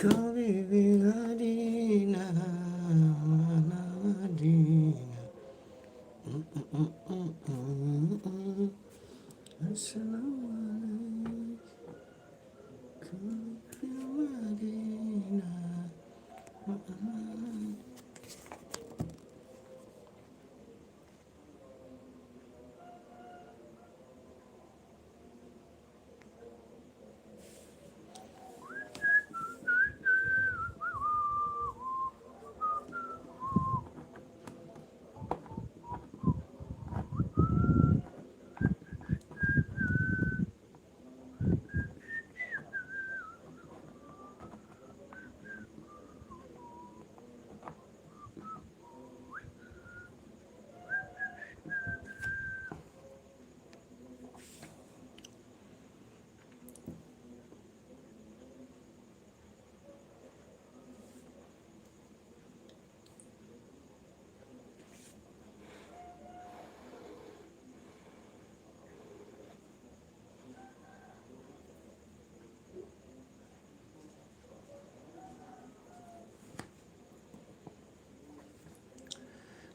Kau bibi Madinah, Madinah. Assalamualaikum Madinah.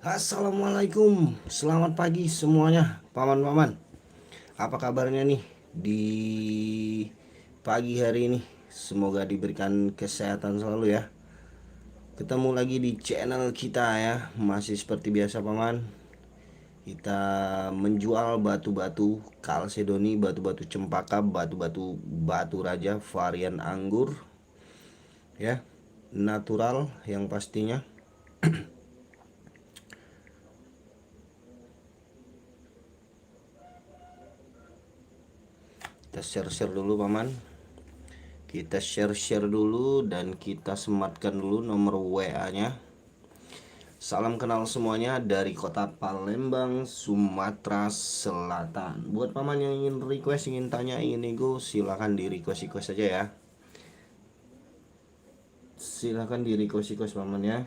Assalamualaikum, selamat pagi semuanya, paman-paman. Apa kabarnya nih di pagi hari ini? Semoga diberikan kesehatan selalu ya. Ketemu lagi di channel kita ya, masih seperti biasa paman. Kita menjual batu-batu kalsedoni, batu-batu cempaka, batu-batu batu raja, varian anggur ya, natural yang pastinya. Kita share-share dulu paman. Kita share-share dulu dan kita sematkan dulu nomor WA-nya. Salam kenal semuanya dari kota Palembang, Sumatera Selatan. Buat paman yang ingin request, ingin tanya, ingin nego, silahkan di request aja ya. Silahkan di request paman ya.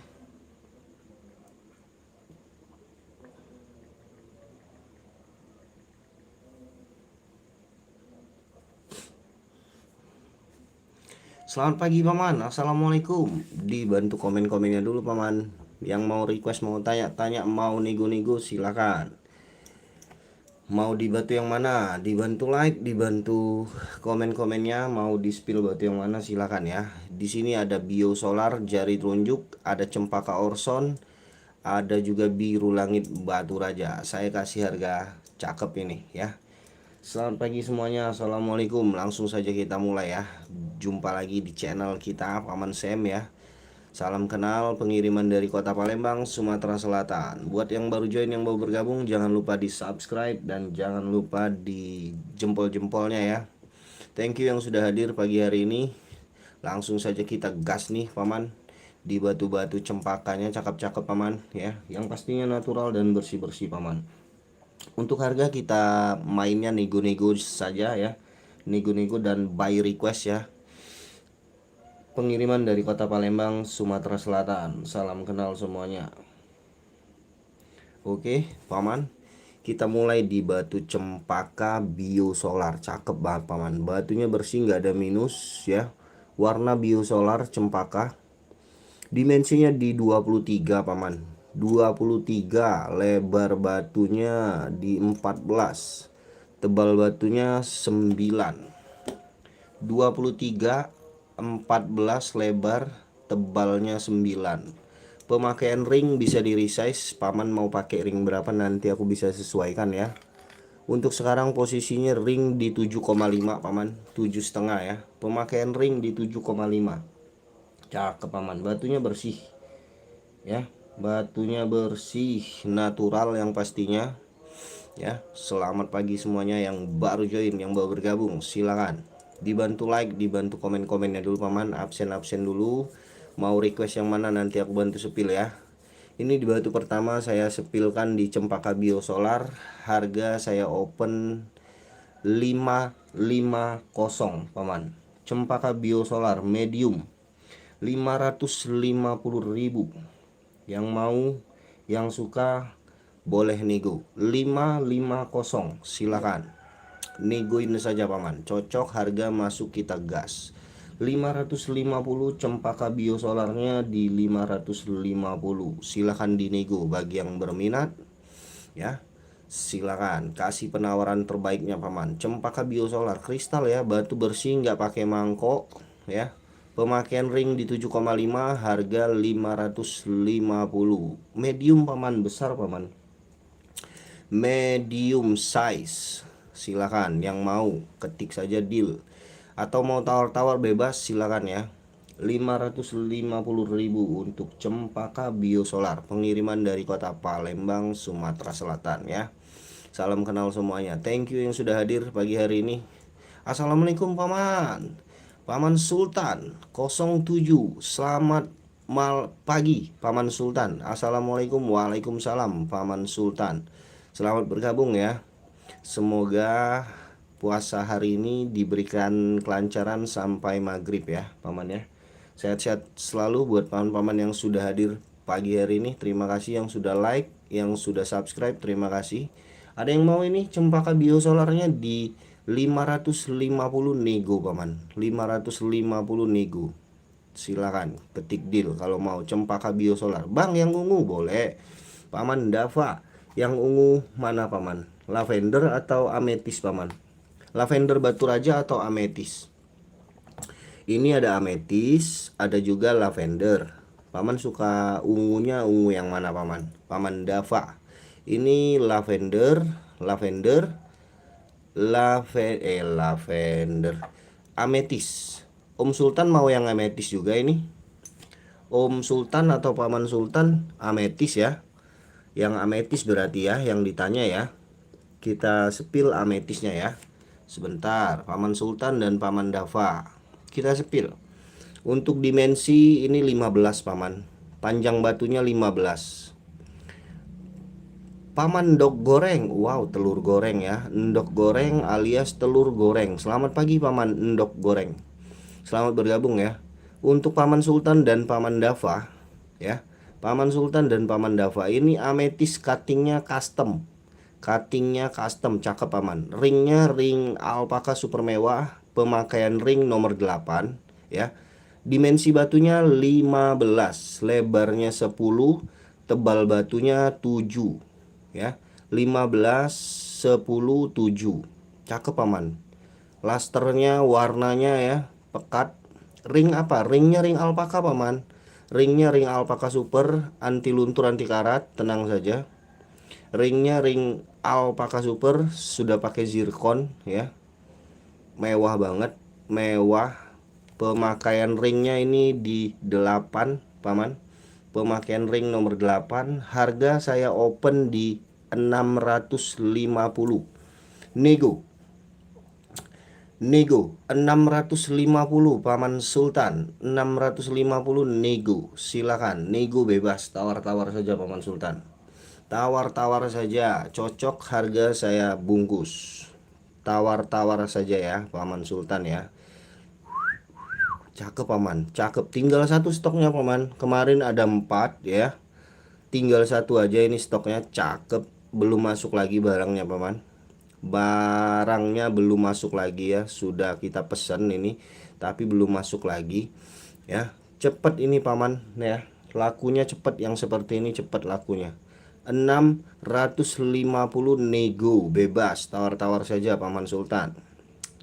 Selamat pagi paman, assalamualaikum. Dibantu komen-komennya dulu paman. Yang mau request, mau tanya-tanya, mau nego-nego silakan. Mau di batu yang mana? Dibantu like, dibantu komen-komennya. Mau di spill batu yang mana silakan ya. Di sini ada bio solar jari telunjuk, ada cempaka orson, ada juga biru langit batu raja. Saya kasih harga cakep ini ya. Selamat pagi semuanya, assalamualaikum. Langsung saja kita mulai ya. Jumpa lagi di channel kita Paman Sam ya. Salam kenal, pengiriman dari kota Palembang, Sumatera Selatan. Buat yang baru join, yang baru bergabung, jangan lupa di subscribe dan jangan lupa di jempol-jempolnya ya. Thank you yang sudah hadir pagi hari ini. Langsung saja kita gas nih paman. Di batu-batu cempakanya cakep-cakep paman ya. Yang pastinya natural dan bersih-bersih paman. Untuk harga kita mainnya nego-nego saja ya. Nego-nego dan buy request ya. Pengiriman dari kota Palembang, Sumatera Selatan. Salam kenal semuanya. Oke, paman. Kita mulai di batu cempaka bio solar. Cakep banget paman. Batunya bersih, nggak ada minus ya. Warna bio solar cempaka. Dimensinya di 23 paman. 23, lebar batunya di 14, tebal batunya 9. 23, 14 lebar, tebalnya 9. Pemakaian ring bisa di resize, paman mau pakai ring berapa nanti aku bisa sesuaikan ya. Untuk sekarang posisinya ring di 7,5 paman, 7,5 ya. Pemakaian ring di 7,5. Cakep paman, batunya bersih ya, batunya bersih, natural yang pastinya ya. Selamat pagi semuanya yang baru join, yang baru bergabung, silakan dibantu like, dibantu komen-komennya dulu paman. Absen dulu, mau request yang mana nanti aku bantu sepil ya. Ini di batu pertama saya sepilkan di cempaka bio solar. Harga saya open 550 paman. Cempaka bio solar medium 550.000. Yang mau, yang suka boleh nego 550, silakan negoin saja paman. Cocok harga masuk kita gas 550, cempaka biosolarnya di 550. Silahkan dinego bagi yang berminat ya. Silakan kasih penawaran terbaiknya paman. Cempaka biosolar kristal ya, batu bersih, nggak pakai mangkok ya. Pemakaian ring di 7,5, harga 550. Medium paman, besar paman. Medium size. Silakan yang mau ketik saja deal. Atau mau tawar-tawar bebas silakan ya. 550.000 untuk cempaka biosolar. Pengiriman dari kota Palembang, Sumatera Selatan ya. Salam kenal semuanya. Thank you yang sudah hadir pagi hari ini. Assalamualaikum paman. Paman Sultan 07. Selamat pagi Paman Sultan. Assalamualaikum. Waalaikumsalam Paman Sultan. Selamat bergabung ya. Semoga puasa hari ini diberikan kelancaran sampai maghrib ya paman ya. Sehat-sehat selalu buat paman-paman yang sudah hadir pagi hari ini. Terima kasih yang sudah like, yang sudah subscribe, terima kasih. Ada yang mau ini cempaka biosolarnya di 550 nego paman. 550 nego. Silakan ketik deal kalau mau cempaka biosolar. Bang yang ungu boleh. Paman Dava yang ungu mana paman? Lavender atau ametis paman? Lavender batu raja atau ametis? Ini ada ametis, ada juga lavender. Paman suka ungunya, ungu yang mana paman? Paman Dava. Ini lavender, lavender, ametis. Om Sultan mau yang ametis juga ini. Om Sultan atau Paman Sultan ametis ya. Yang ametis berarti ya, yang ditanya ya. Kita sepil ametisnya ya. Sebentar, Paman Sultan dan Paman Dava. Kita sepil. Untuk dimensi ini 15 paman. Panjang batunya 15. Paman Ndok goreng. Wow, telur goreng ya. Ndok goreng alias telur goreng. Selamat pagi Paman Ndok goreng. Selamat bergabung ya. Untuk Paman Sultan dan Paman Dava ya. Paman Sultan dan Paman Dava ini ametis cuttingnya custom. Cuttingnya custom, cakep paman. Ringnya ring alpaka super mewah. Pemakaian ring nomor 8 ya. Dimensi batunya 15, lebarnya 10, tebal batunya 7 ya. 15, 10, 7. Cakep paman. Lasternya warnanya ya pekat. Ring apa? Ringnya ring alpaka paman. Ringnya ring alpaka super, anti luntur anti karat, tenang saja. Ringnya ring alpaka super, sudah pakai zircon ya. Mewah banget, mewah. Pemakaian ringnya ini di 8 paman. Pemakaian ring nomor 8. Harga saya open di 650. Nego 650 Paman Sultan. 650 nego. Silakan nego bebas, tawar-tawar saja Paman Sultan. Tawar-tawar saja, cocok harga saya bungkus. Tawar-tawar saja ya Paman Sultan ya. Cakep paman, cakep. Tinggal satu stoknya paman. Kemarin ada 4 ya. Tinggal satu aja ini stoknya, cakep. Belum masuk lagi barangnya paman. Barangnya belum masuk lagi ya. Sudah kita pesan ini, tapi belum masuk lagi ya. Cepet ini paman ya. Lakunya cepet, yang seperti ini cepet lakunya. 650 nego bebas, tawar-tawar saja Paman Sultan.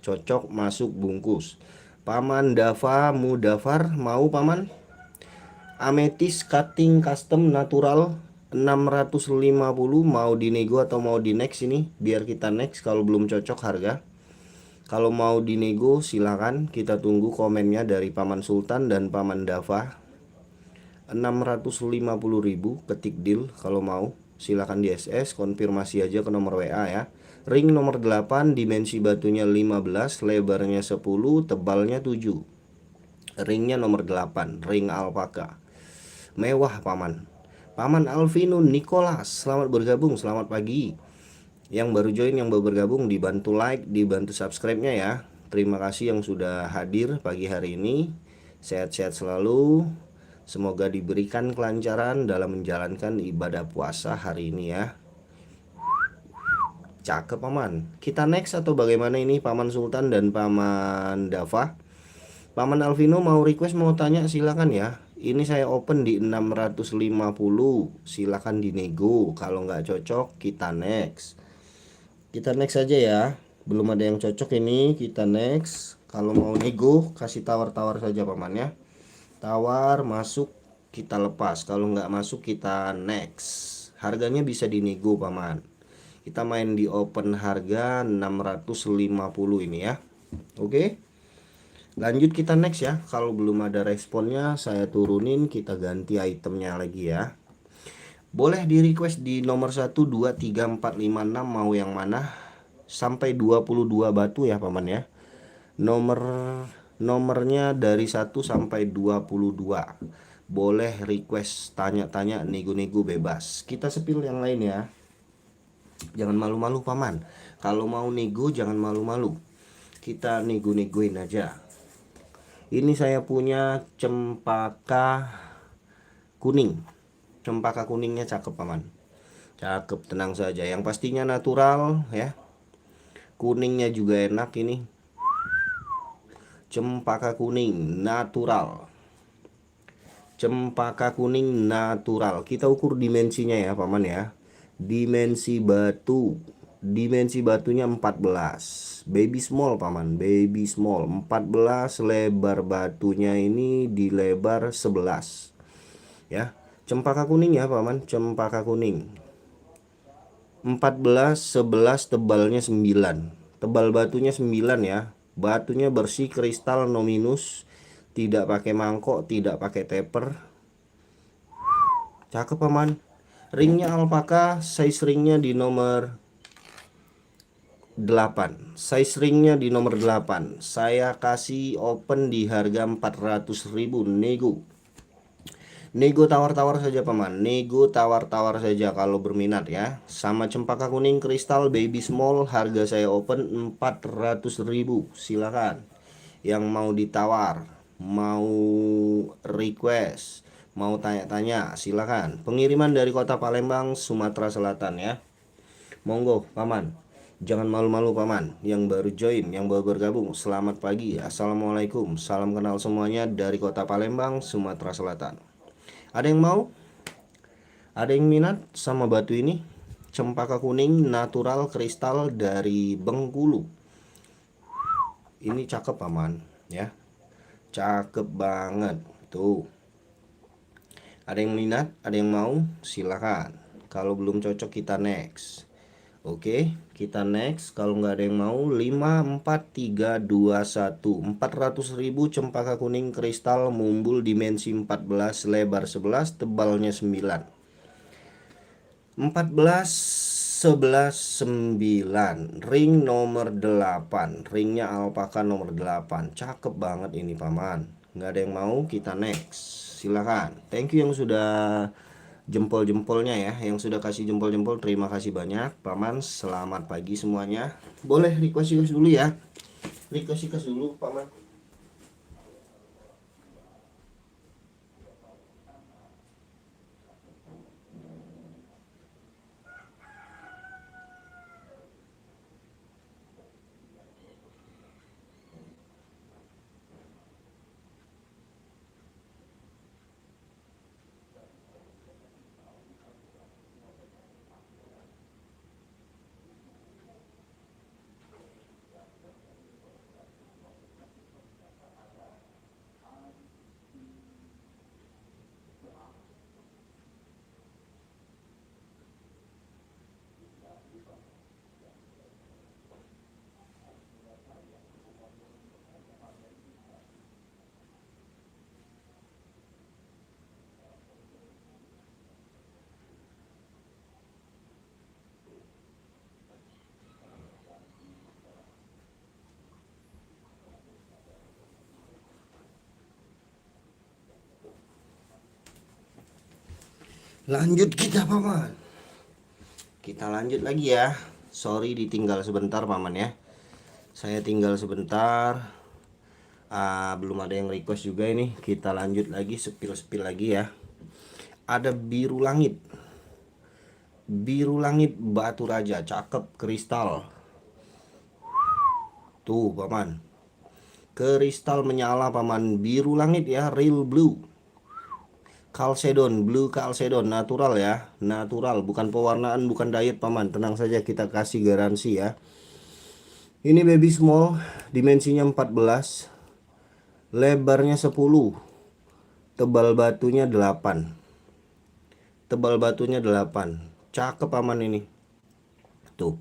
Cocok masuk bungkus. Paman Dava Mudafar mau paman? Ametis cutting custom natural 650, mau dinego atau mau di next ini? Biar kita next kalau belum cocok harga. Kalau mau dinego silakan, kita tunggu komennya dari Paman Sultan dan Paman Dava. 650.000 ketik deal kalau mau. Silakan di SS, konfirmasi aja ke nomor WA ya. Ring nomor 8, dimensi batunya 15, lebarnya 10, tebalnya 7. Ringnya nomor 8, ring alpaka. Mewah paman. Paman Alvinun Nicholas, selamat bergabung, selamat pagi. Yang baru join, yang baru bergabung, dibantu like, dibantu subscribe-nya ya. Terima kasih yang sudah hadir pagi hari ini. Sehat-sehat selalu. Semoga diberikan kelancaran dalam menjalankan ibadah puasa hari ini ya. Cakep paman. Kita next atau bagaimana ini Paman Sultan dan Paman Dava? Paman Alvino mau request mau tanya silakan ya. Ini saya open di 650, silakan dinego. Kalau nggak cocok kita next. Kita next aja ya. Belum ada yang cocok ini, kita next. Kalau mau nego kasih tawar-tawar saja paman ya. Tawar masuk kita lepas, kalau nggak masuk kita next. Harganya bisa dinego paman. Kita main di open harga 650 ini ya. Oke, lanjut kita next ya. Kalau belum ada responnya saya turunin, kita ganti itemnya lagi ya. Boleh di request di nomor 1, 2, 3, 4, 5, 6 mau yang mana. Sampai 22 batu ya paman ya. Nomornya dari 1 sampai 22. Boleh request tanya-tanya, nego-nego bebas. Kita sepil yang lain ya. Jangan malu-malu paman. Kalau mau nego jangan malu-malu. Kita nego-negoin aja. Ini saya punya cempaka kuning. Cempaka kuningnya cakep paman. Cakep, tenang saja. Yang pastinya natural ya. Kuningnya juga enak ini. Cempaka kuning natural. Cempaka kuning natural. Kita ukur dimensinya ya paman ya. Dimensi batu. Dimensi batunya 14. Baby small paman, baby small 14. Lebar batunya ini di lebar 11. Ya. Cempaka kuning ya paman, cempaka kuning. 14, 11, tebalnya 9. Tebal batunya 9 ya. Batunya bersih, kristal, no minus. Tidak pakai mangkok, tidak pakai taper. Cakep paman. Ringnya alpaka, size ringnya di nomor 8. Size ringnya di nomor 8. Saya kasih open di harga 400.000 nego. Nego tawar-tawar saja paman. Nego tawar-tawar saja kalau berminat ya. Sama cempaka kuning kristal baby small harga saya open 400.000. Silakan. Yang mau ditawar, mau request, mau tanya-tanya silakan. Pengiriman dari kota Palembang, Sumatera Selatan ya. Monggo paman. Jangan malu-malu paman. Yang baru join, yang baru bergabung, selamat pagi. Assalamualaikum. Salam kenal semuanya dari kota Palembang, Sumatera Selatan. Ada yang mau? Ada yang minat sama batu ini? Cempaka kuning natural kristal dari Bengkulu. Ini cakep paman ya. Cakep banget tuh. Ada yang minat, ada yang mau, silakan. Kalau belum cocok kita next. Oke, kita next. Kalau nggak ada yang mau, 5, 4, 3, 2, 1. 400.000 cempaka kuning kristal mumbul dimensi 14, lebar 11, tebalnya 9. 14, 11, 9. Ring nomor 8. Ringnya alpaka nomor 8. Cakep banget ini paman. Nggak ada yang mau, kita next. Silakan. Thank you yang sudah jempol-jempolnya ya. Yang sudah kasih jempol-jempol, terima kasih banyak paman. Selamat pagi semuanya. Boleh request dulu ya. Request dulu paman. Lanjut kita paman. Kita lanjut lagi ya. Sorry ditinggal sebentar paman ya. Saya tinggal sebentar. Belum ada yang request juga ini. Kita lanjut lagi, sepil-sepil lagi ya. Ada biru langit. Biru langit batu raja, cakep kristal. Tuh paman. Kristal menyala paman, biru langit ya, real blue. Chalcedon, blue Chalcedon, natural ya, natural, bukan pewarnaan, bukan diet paman. Tenang saja, kita kasih garansi ya. Ini baby small, dimensinya 14, lebarnya 10, tebal batunya 8. Tebal batunya 8. Cakep paman ini. Tuh.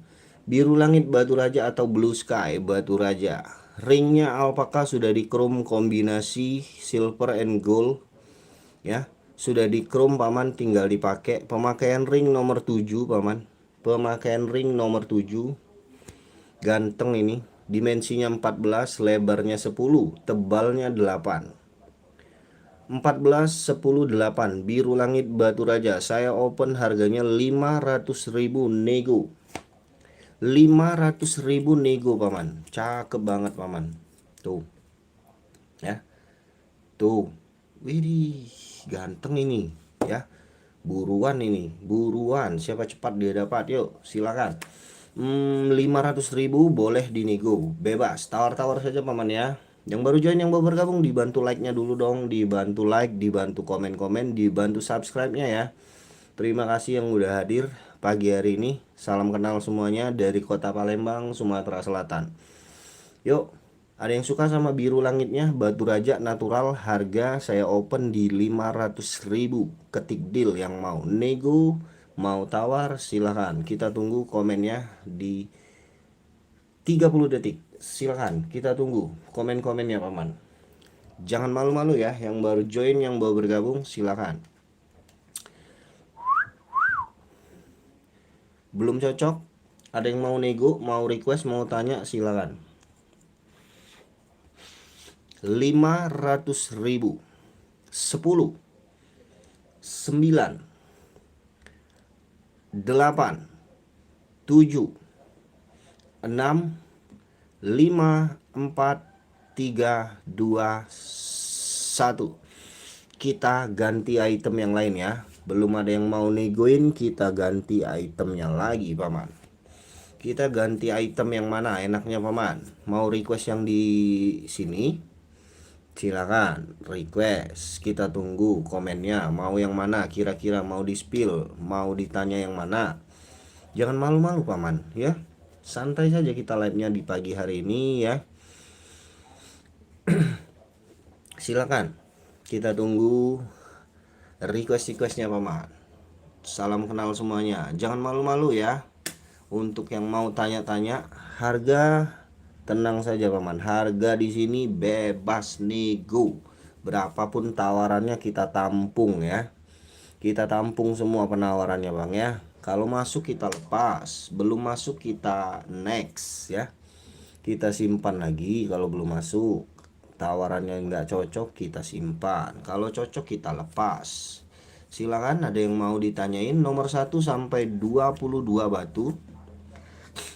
Biru langit batu raja atau blue sky batu raja. Ringnya alpaka sudah di chrome kombinasi silver and gold ya. Sudah di chrome paman, tinggal dipakai. Pemakaian ring nomor 7 paman. Pemakaian ring nomor 7. Ganteng ini. Dimensinya 14, lebarnya 10, tebalnya 8. 14 10 8 biru langit batu raja. Saya open harganya 500.000 nego. 500.000 nego paman. Cakep banget paman. Tuh. Ya. Tuh. Widih, ganteng ini ya. Buruan ini, buruan. Siapa cepat dia dapat. Yuk, silakan. 500.000 boleh dinego. Bebas, tawar-tawar saja paman ya. Yang baru join, yang baru bergabung, dibantu like-nya dulu dong. Dibantu like, dibantu komen-komen, dibantu subscribe-nya ya. Terima kasih yang udah hadir pagi hari ini. Salam kenal semuanya dari kota Palembang, Sumatera Selatan. Yuk, ada yang suka sama biru langitnya, batu raja natural, harga saya open di 500.000. Ketik deal yang mau nego, mau tawar, silahkan. Kita tunggu komennya di 30 detik. Silahkan, kita tunggu komen-komennya paman. Jangan malu-malu ya, yang baru join, yang baru bergabung, silahkan. Belum cocok, ada yang mau nego, mau request, mau tanya, silahkan. 500.000. 10 9 8 7 6 5 4 3 2 1. Kita ganti item yang lain ya. Belum ada yang mau negoin, kita ganti itemnya lagi paman. Kita ganti item yang mana enaknya paman? Mau request yang di sini? Silakan request. Kita tunggu komennya. Mau yang mana? Kira-kira mau di spill, mau ditanya yang mana? Jangan malu-malu paman ya. Santai saja kita live-nya di pagi hari ini ya. Silakan. Kita tunggu request-requestnya paman. Salam kenal semuanya. Jangan malu-malu ya. Untuk yang mau tanya-tanya harga, tenang saja paman. Harga di sini bebas nego. Berapapun tawarannya kita tampung ya. Kita tampung semua penawarannya bang ya. Kalau masuk kita lepas, belum masuk kita next ya. Kita simpan lagi kalau belum masuk. Tawarannya nggak cocok kita simpan. Kalau cocok kita lepas. Silakan, ada yang mau ditanyain nomor 1 sampai 22 batu.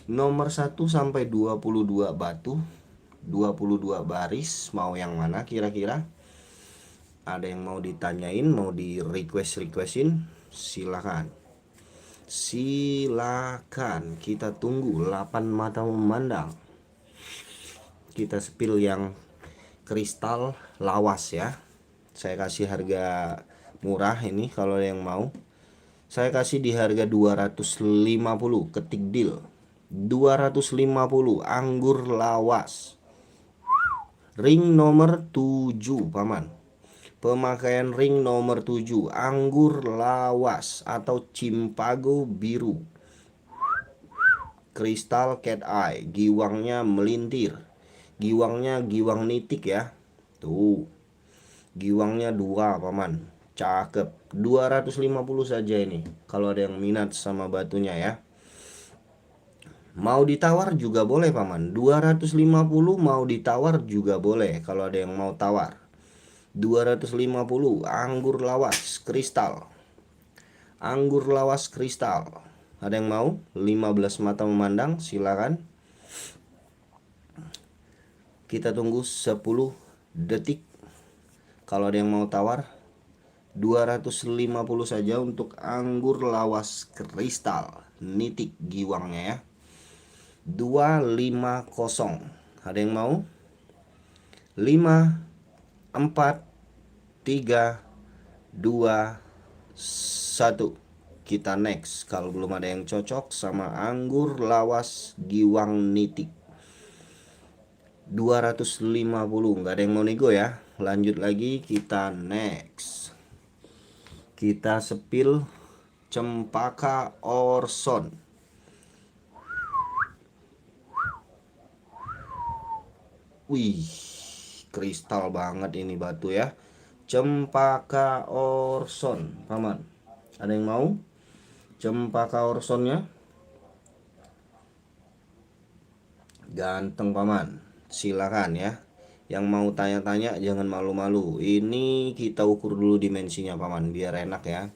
Nomor 1 sampai 22 batu. 22 baris, mau yang mana kira-kira? Ada yang mau ditanyain, mau di requestin, silakan. Silakan, kita tunggu 8 mata memandang. Kita spill yang kristal lawas ya. Saya kasih harga murah ini kalau ada yang mau. Saya kasih di harga 250. Ketik deal 250 anggur lawas. Ring nomor 7 paman. Pemakaian ring nomor 7 anggur lawas atau cimpago biru. Kristal cat eye, giwangnya melintir. Giwangnya giwang nitik ya. Tuh. Giwangnya 2 paman. Cakep. 250 saja ini. Kalau ada yang minat sama batunya ya. Mau ditawar juga boleh paman. 250 mau ditawar juga boleh kalau ada yang mau tawar. 250 anggur lawas kristal. Anggur lawas kristal. Ada yang mau? 15 mata memandang, silakan. Kita tunggu 10 detik. Kalau ada yang mau tawar 250 saja untuk anggur lawas kristal nitik giwangnya ya. 250. Ada yang mau? 5, 4, 3, 2, 1. Kita next. Kalau belum ada yang cocok sama anggur lawas Giwang Nitik 250, nggak ada yang mau nego ya. Lanjut lagi, kita next. Kita sepil Cempaka Orson. Wih, kristal banget ini batu ya. Cempaka Orson, paman. Ada yang mau Cempaka Orsonnya? Ganteng paman. Silakan ya. Yang mau tanya-tanya jangan malu-malu. Ini kita ukur dulu dimensinya paman, biar enak ya.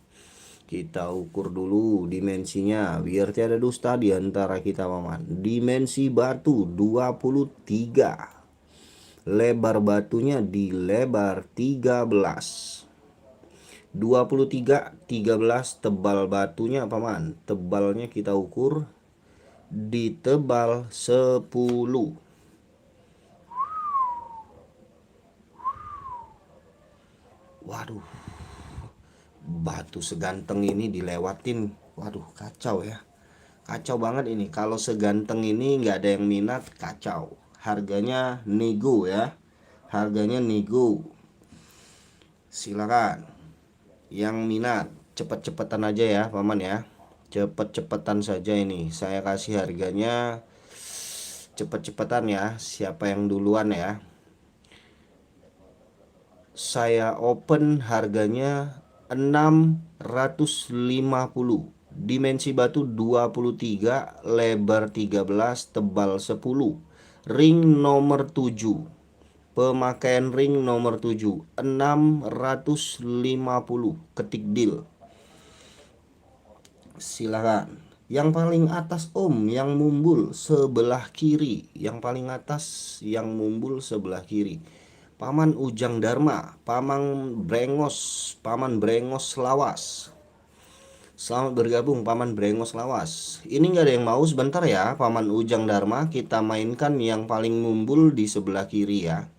Kita ukur dulu dimensinya biar tiada dusta di antara kita paman. Dimensi batu 23. Lebar batunya di lebar 13. 23, 13 tebal batunya paman. Tebalnya kita ukur di tebal 10. Waduh, batu seganteng ini dilewatin. Waduh, kacau ya. Kacau banget ini. Kalau seganteng ini nggak ada yang minat, kacau. Harganya nego ya. Harganya nego. Silakan. Yang minat, cepet-cepetan aja ya paman ya. Cepet-cepetan saja ini. Saya kasih harganya cepet-cepetan ya. Siapa yang duluan ya. Saya open harganya 650. Dimensi batu 23, lebar 13, tebal 10. Ring nomor 7. Pemakaian ring nomor 7 650. Ketik deal. Silakan. Yang paling atas om, yang mumbul sebelah kiri. Yang paling atas yang mumbul sebelah kiri. Paman Ujang Dharma, Paman Brengos Lawas. Selamat bergabung Paman Brengos Lawas. Ini nggak ada yang mau sebentar ya Paman Ujang Dharma. Kita mainkan yang paling mumbul di sebelah kiri ya.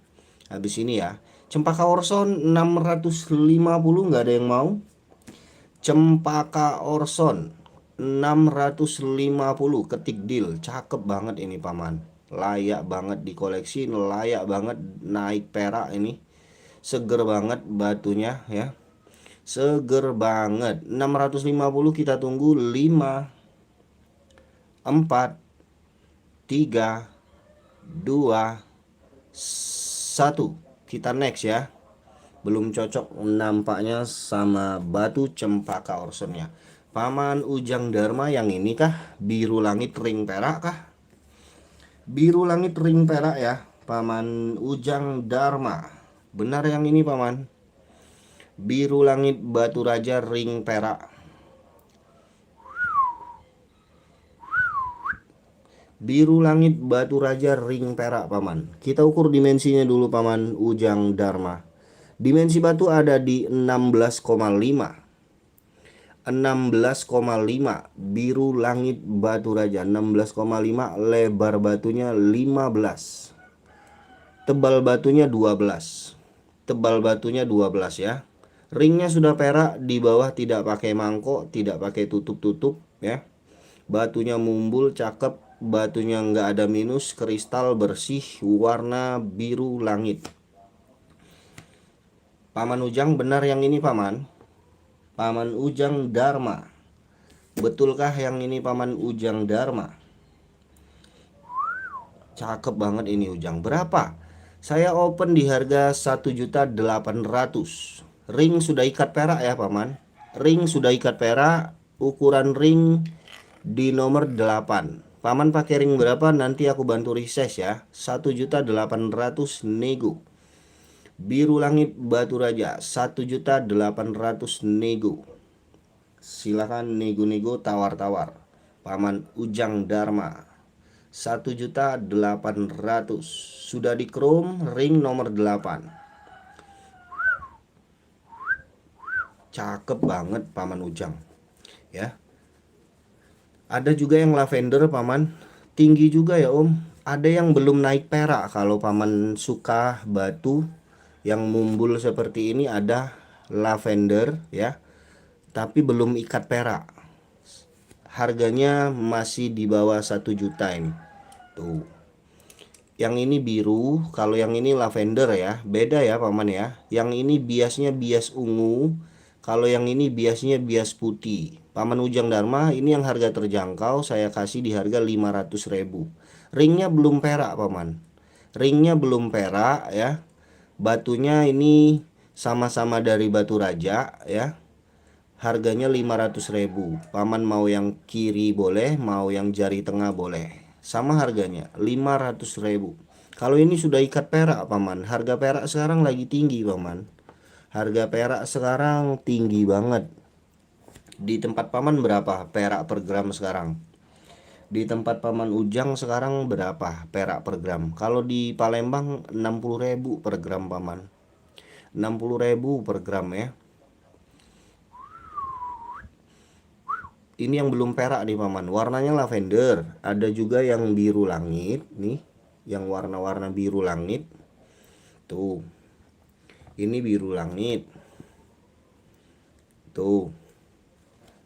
Habis ini ya. Cempaka Orson 650, nggak ada yang mau. Cempaka Orson 650, ketik deal. Cakep banget ini paman. Layak banget dikoleksi, layak banget naik perak ini. Seger banget batunya ya. Seger banget. 650 kita tunggu. 5, 4, 3, 2, 1. Kita next ya. Belum cocok nampaknya sama batu Cempaka Orsonnya. Paman Ujang Dharma yang ini kah? Biru langit ring perak kah? Biru langit ring perak ya Paman Ujang Dharma. Benar yang ini paman. Biru langit batu raja ring perak. Biru langit batu raja ring perak paman. Kita ukur dimensinya dulu Paman Ujang Dharma. Dimensi batu ada di 16,5. 16,5 biru langit batu raja 16,5. Lebar batunya 15. Tebal batunya 12. Tebal batunya 12 ya. Ringnya sudah perak, di bawah tidak pakai mangkok, tidak pakai tutup-tutup ya. Batunya mumbul, cakep. Batunya nggak ada minus, kristal bersih, warna biru langit. Paman Ujang benar yang ini paman. Paman Ujang Dharma. Betulkah yang ini Paman Ujang Dharma? Cakep banget ini Ujang. Berapa? Saya open di harga 1.800.000. Ring sudah ikat perak ya Paman. Ring sudah ikat perak. Ukuran ring di nomor 8. Paman pakai ring berapa? Nanti aku bantu reses ya. 1.800.000 nego. Biru langit batu raja 1.800.000 nego. Silakan nego-nego, tawar-tawar. Paman Ujang Dharma 1.800.000. Sudah di chrome, ring nomor 8. Cakep banget Paman Ujang ya. Ada juga yang lavender paman. Tinggi juga ya om. Ada yang belum naik perak. Kalau paman suka batu yang mumbul seperti ini, ada lavender ya, tapi belum ikat perak. Harganya masih di bawah 1 juta ini. Tuh. Yang ini biru, kalau yang ini lavender ya. Beda ya paman ya. Yang ini biasnya bias ungu, kalau yang ini biasnya bias putih. Paman Ujang Dharma ini yang harga terjangkau, saya kasih di harga 500.000. Ringnya belum perak paman. Ringnya belum perak ya. Batunya ini sama-sama dari batu raja ya. Harganya 500.000. Paman mau yang kiri boleh, mau yang jari tengah boleh. Sama harganya 500.000. Kalau ini sudah ikat perak paman. Harga perak sekarang lagi tinggi paman. Harga perak sekarang tinggi banget. Di tempat paman berapa perak per gram sekarang? Di tempat paman Ujang sekarang berapa perak per gram? Kalau di Palembang 60.000 per gram paman. 60.000 per gram ya. Ini yang belum perak nih paman. Warnanya lavender. Ada juga yang biru langit nih. Yang warna-warna biru langit. Tuh. Ini biru langit. Tuh.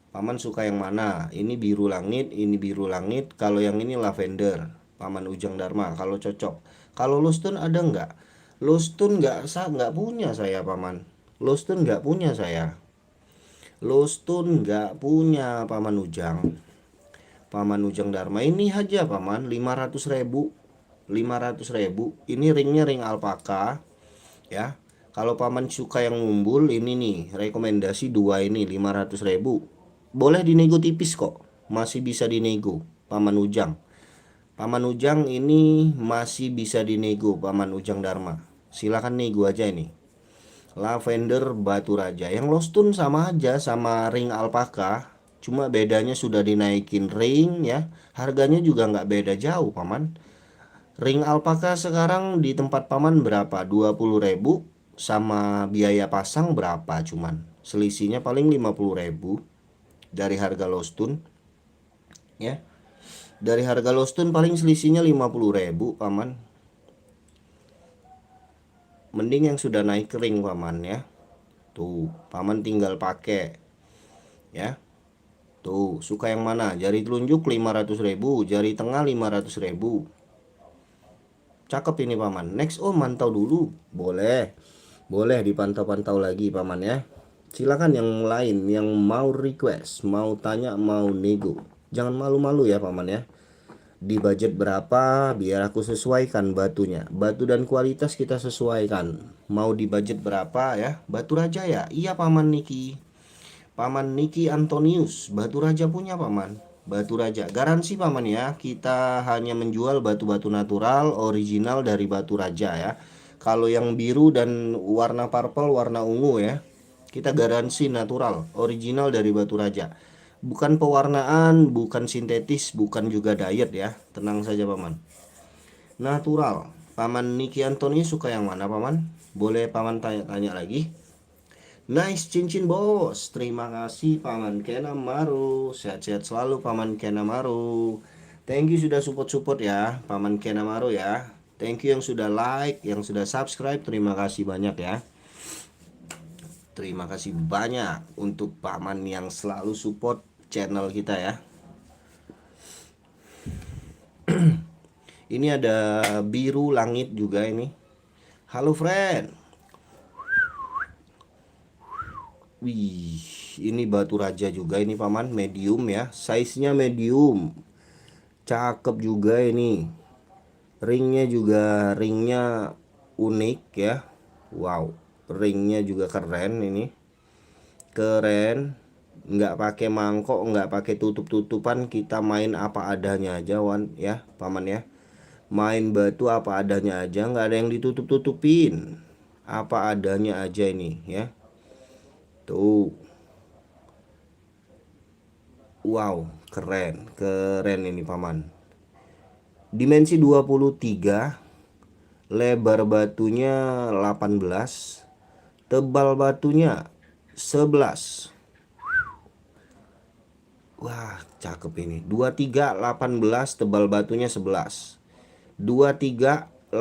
Paman suka yang mana? Ini biru langit, ini biru langit. Kalau yang ini lavender. Paman Ujang Dharma kalau cocok. Kalau Lustun ada nggak? Lustun nggak punya saya paman. Lustun nggak punya saya. Lustun nggak punya paman Ujang. Paman Ujang Dharma ini aja paman 500.000. 500.000. Ini ringnya ring alpaka ya. Kalau paman suka yang ngumbul, ini nih rekomendasi dua ini 500.000. Boleh dinego tipis kok. Masih bisa dinego paman Ujang. Paman Ujang ini masih bisa dinego paman Ujang Dharma. Silakan nego aja ini. Lavender batu raja. Yang Lostun sama aja sama ring alpaka. Cuma bedanya sudah dinaikin ring ya. Harganya juga nggak beda jauh paman. Ring alpaka sekarang di tempat paman berapa? 20.000. Sama biaya pasang berapa cuman? Selisihnya paling 50.000 dari harga Lostun ya. Dari harga Lostun paling selisihnya 50.000 paman. Mending yang sudah naik ring paman ya. Tuh paman tinggal pakai ya. Tuh suka yang mana? Jari telunjuk 500.000, jari tengah 500.000. Cakep ini paman. Next mantau dulu. Boleh. Boleh dipantau-pantau lagi paman ya. Silakan yang lain yang mau request, mau tanya, mau nego. Jangan malu-malu ya paman ya. Di budget berapa biar aku sesuaikan batunya. Batu dan kualitas kita sesuaikan. Mau di budget berapa ya? Batu raja ya? Iya paman Niki. Paman Niki Antonius, batu raja punya paman. Batu raja garansi paman ya. Kita hanya menjual batu-batu natural original dari batu raja ya. Kalau yang biru dan warna purple, warna ungu ya, kita garansi natural original dari batu raja. Bukan pewarnaan, bukan sintetis, bukan juga diet ya. Tenang saja paman. Natural. Paman Niki Antonius suka yang mana paman? Boleh paman tanya-tanya lagi. Nice cincin bos. Terima kasih paman Kenamaru. Sehat-sehat selalu paman Kenamaru. Thank you sudah support ya paman Kenamaru ya. Thank you yang sudah like, yang sudah subscribe. Terima kasih banyak ya. Terima kasih banyak untuk paman yang selalu support channel kita ya. Ini ada biru langit juga ini. Halo friend. Wih, ini batu raja juga ini paman, medium ya. Size-nya medium. Cakep juga ini. Ringnya juga ringnya unik ya. Wow, ringnya juga keren ini. Keren. Nggak pakai mangkok, nggak pakai tutup-tutupan, kita main apa adanya aja wan ya paman ya. Main batu apa adanya aja, nggak ada yang ditutup-tutupin. Apa adanya aja ini ya. Tuh. Wow, keren. Keren ini paman. Dimensi 23. Lebar batunya 18. Tebal batunya 11. Wah, cakep ini. 23 18, tebal batunya 11. 2318,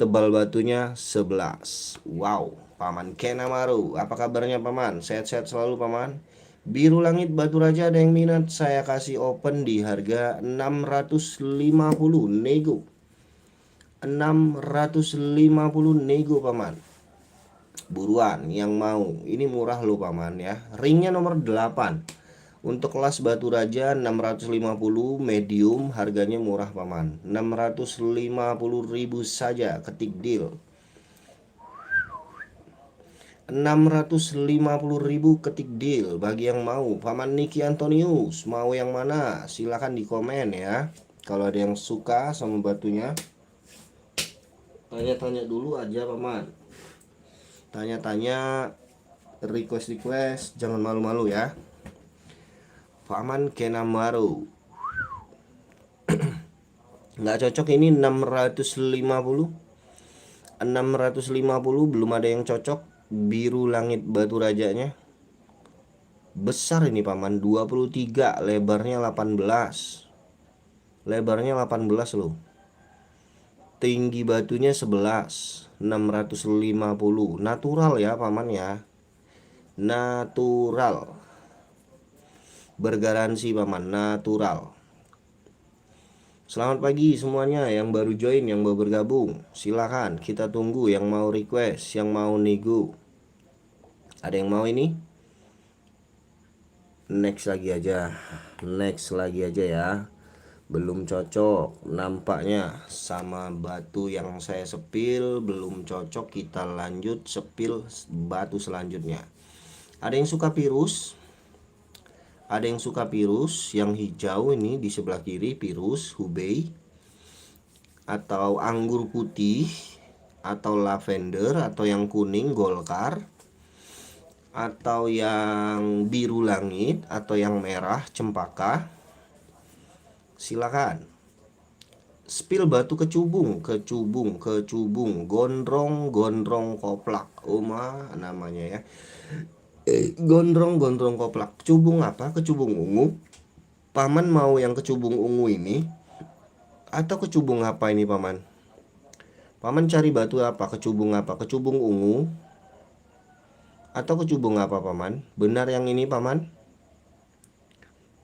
tebal batunya 11. Wow, Paman Kenamaru, apa kabarnya Paman? Sehat-sehat selalu Paman. Biru langit batu raja, ada yang minat? Saya kasih open di harga 650 nego. 650 nego Paman. Buruan yang mau. Ini murah loh Paman ya. Ringnya nomor 8. Untuk kelas batu raja 650 medium, harganya murah Paman. 650.000 saja, ketik deal. 650.000 ketik deal bagi yang mau. Paman Niki Antonius, mau yang mana? Silahkan di komen ya. Kalau ada yang suka sama batunya, tanya-tanya dulu aja Paman. Tanya-tanya, request, jangan malu-malu ya. Paman Kenamaru. Nggak cocok ini 650. 650 belum ada yang cocok. Biru langit batu rajanya. Besar ini Paman, 23, lebarnya 18. Lebarnya 18 loh. Tinggi batunya 11. 650. Natural ya Paman ya. Natural. Bergaransi Paman, natural. Selamat pagi semuanya yang baru join, yang baru bergabung. Silakan, kita tunggu yang mau request, yang mau nego. Ada yang mau ini? Next lagi aja. Next lagi aja ya. Belum cocok nampaknya sama batu yang saya sepil, belum cocok. Kita lanjut sepil batu selanjutnya. Ada yang suka virus? Ada yang suka virus yang hijau ini di sebelah kiri, virus Hubei, atau anggur putih, atau lavender, atau yang kuning Golkar, atau yang biru langit, atau yang merah cempaka. Silakan. Spil batu kecubung, gondrong koplak. Namanya ya. Gondrong koplak. Kecubung apa? Kecubung ungu. Paman mau yang kecubung ungu ini atau kecubung apa ini Paman? Paman cari batu apa? Kecubung apa? Kecubung ungu atau kecubung apa Paman? Benar yang ini Paman?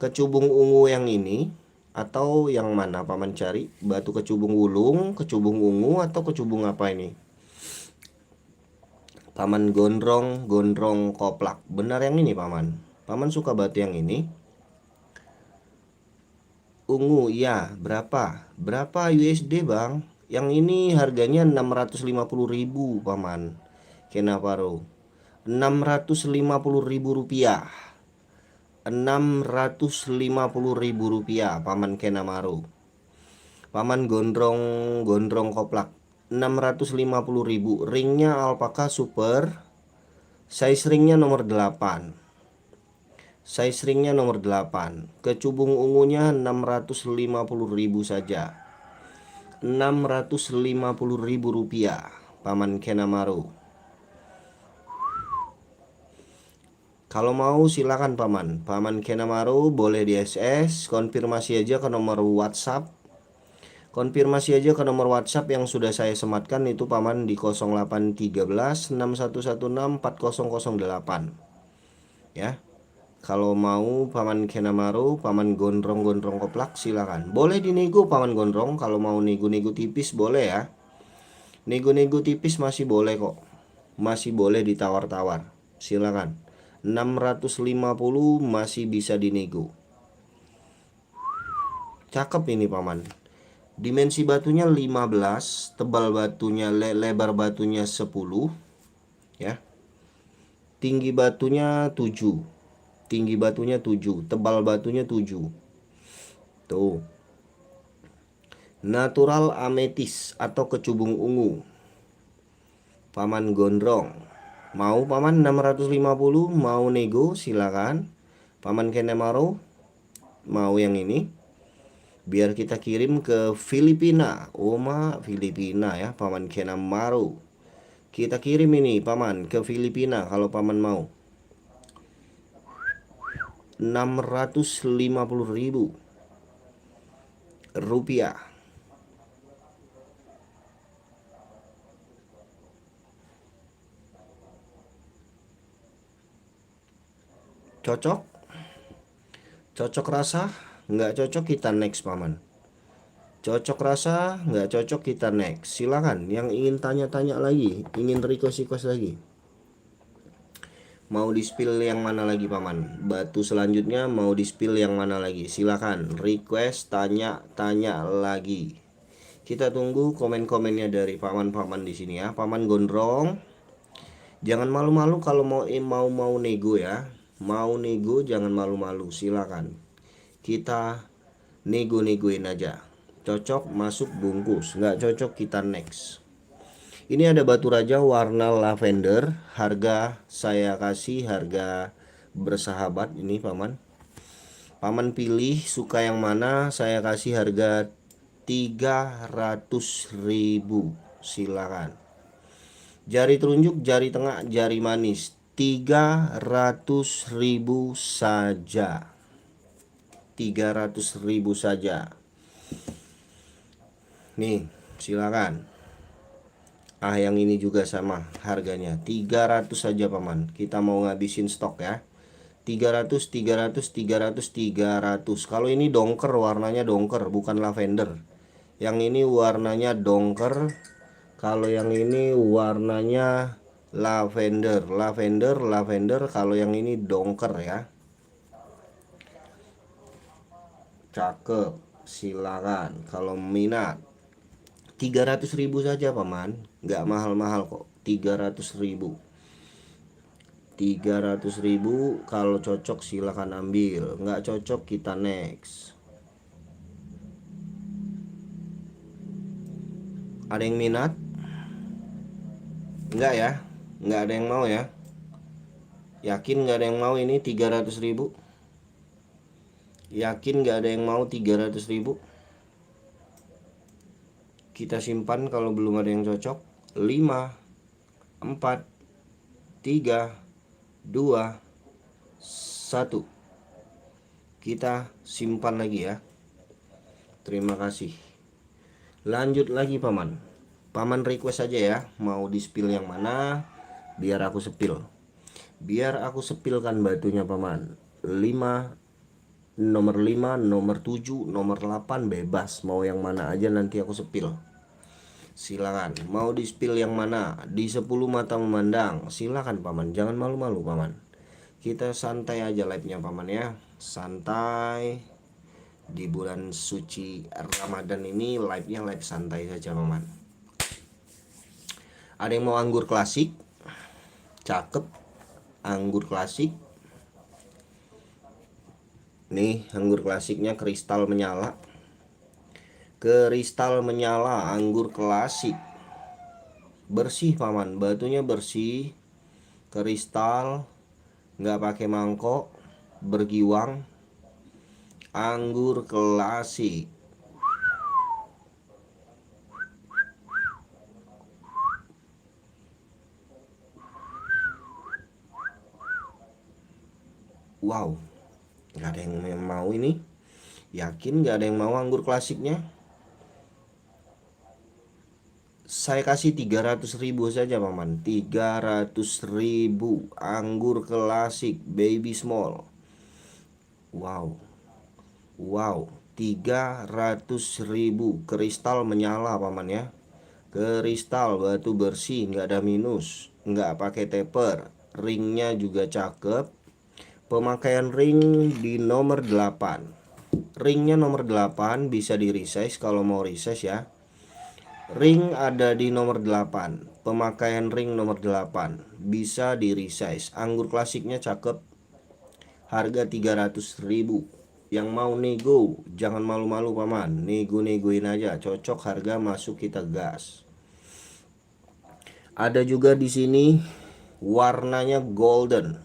Kecubung ungu yang ini atau yang mana Paman cari? Batu kecubung ulung, kecubung ungu, atau kecubung apa ini? Paman gondrong koplak. Benar yang ini Paman. Paman suka batu yang ini. Ungu ya. Berapa USD Bang? Yang ini harganya 650.000 Paman Kenamaru. 650.000 rupiah. 650.000 rupiah Paman Kenamaru. Paman gondrong koplak 650.000. Ringnya alpaka super. Size ringnya nomor 8. Size ringnya nomor 8. Kecubung ungunya 650.000 saja. 650.000 rupiah Paman Kenamaru. Kalau mau silakan Paman. Paman Kenamaru boleh di SS, konfirmasi aja ke nomor WhatsApp. Konfirmasi aja ke nomor WhatsApp yang sudah saya sematkan itu Paman di 0813 6116 4008. Ya. Kalau mau Paman Kenamaru, Paman gondrong koplak silakan. Boleh dinego Paman gondrong, kalau mau nego-nego tipis boleh ya. Nego-nego tipis masih boleh kok. Masih boleh ditawar-tawar. Silakan. 650 masih bisa dinego. Cakep ini Paman. Dimensi batunya 15, tebal batunya lebar batunya 10 ya. Tinggi batunya 7. Tinggi batunya 7, tebal batunya 7. Tuh. Natural ametis atau kecubung ungu. Paman gondrong. Mau Paman 650, mau nego silakan. Paman Kenamaru mau yang ini. Biar kita kirim ke Filipina. Filipina ya Paman Kenamaru. Kita kirim ini Paman ke Filipina kalau Paman mau. 650.000 rupiah. Cocok? Cocok rasa? Nggak cocok kita next paman. Cocok rasa? Nggak cocok kita next. Silakan yang ingin tanya-tanya lagi, ingin request lagi. Mau di spill yang mana lagi paman? Batu selanjutnya mau di spill yang mana lagi? Silakan request, tanya-tanya lagi. Kita tunggu komen-komennya dari paman-paman di sini ya. Paman Gondrong, jangan malu-malu kalau mau nego ya. Mau nego jangan malu-malu, silakan. Kita nego-negoin aja. Cocok masuk bungkus, nggak cocok kita next. Ini ada batu raja warna lavender. Harga saya kasih harga bersahabat ini paman. Paman pilih suka yang mana, saya kasih harga 300.000. Silakan. Jari telunjuk, jari tengah, jari manis 300.000 saja. 300.000 saja. Nih, silakan. Yang ini juga sama harganya 300 saja paman. Kita mau ngabisin stok ya. 300, 300, 300, 300. Kalau ini dongker, warnanya dongker, bukan lavender. Yang ini warnanya dongker. Kalau yang ini warnanya lavender. Lavender. Kalau yang ini dongker ya. Cakep. Silakan kalau minat. 300.000 saja paman, nggak mahal-mahal kok. 300.000. 300.000. Kalau cocok silakan ambil, nggak cocok kita next. Ada yang minat? Nggak ya? Nggak ada yang mau ya? Yakin nggak ada yang mau ini 300.000? Yakin nggak ada yang mau 300.000? Kita simpan kalau belum ada yang cocok. 5, 4, 3, 2, 1. Kita simpan lagi ya. Terima kasih. Lanjut lagi paman. Paman request aja ya, mau di spill yang mana biar aku sepil. Biar aku sepilkan batunya paman. 5, nomor 5, nomor 7, nomor 8 bebas. Mau yang mana aja nanti aku sepil. Silakan. Mau di spill yang mana? Di 10 mata memandang. Silakan paman, jangan malu-malu paman. Kita santai aja live-nya paman ya. Santai. Di bulan suci Ramadan ini live-nya live santai saja paman. Ada yang mau anggur klasik? Cakep. Anggur klasik. Nih anggur klasiknya kristal menyala. Kristal menyala anggur klasik. Bersih paman, batunya bersih. Kristal, nggak pakai mangkok, bergiwang. Anggur klasik. Wow, nggak ada yang mau ini. Yakin nggak ada yang mau anggur klasiknya? Saya kasih 300.000 saja paman. 300.000 anggur klasik baby small. Wow. 300.000. Kristal menyala paman ya. Kristal batu bersih, nggak ada minus, nggak pakai taper. Ringnya juga cakep. Pemakaian ring di nomor 8. Ringnya nomor 8, bisa di resize kalau mau resize ya. Ring ada di nomor 8. Pemakaian ring nomor 8, bisa di resize. Anggur klasiknya cakep. Harga 300.000. Yang mau nego jangan malu-malu paman, nego-negoin aja. Cocok harga masuk kita gas. Ada juga di sini warnanya golden.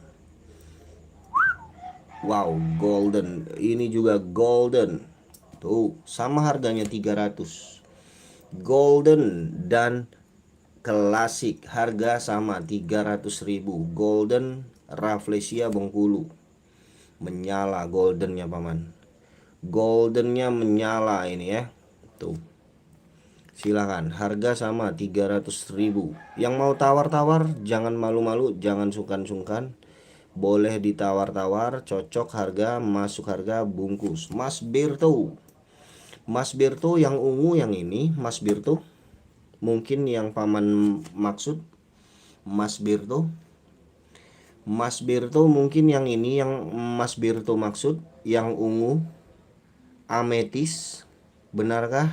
Wow, golden. Ini juga golden. Tuh, sama harganya 300. Golden dan klasik harga sama 300.000. Golden Rafflesia Bengkulu. Menyala goldennya paman. Goldennya menyala ini ya. Tuh. Silakan, harga sama 300.000. Yang mau tawar-tawar jangan malu-malu, jangan sungkan-sungkan. boleh ditawar-tawar, cocok harga, masuk harga, bungkus. Mas Birto, Mas Birto yang ungu yang ini, Mas Birto, mungkin yang paman maksud, Mas Birto. Mas Birto mungkin yang ini yang Mas Birto maksud, yang ungu, ametis, benarkah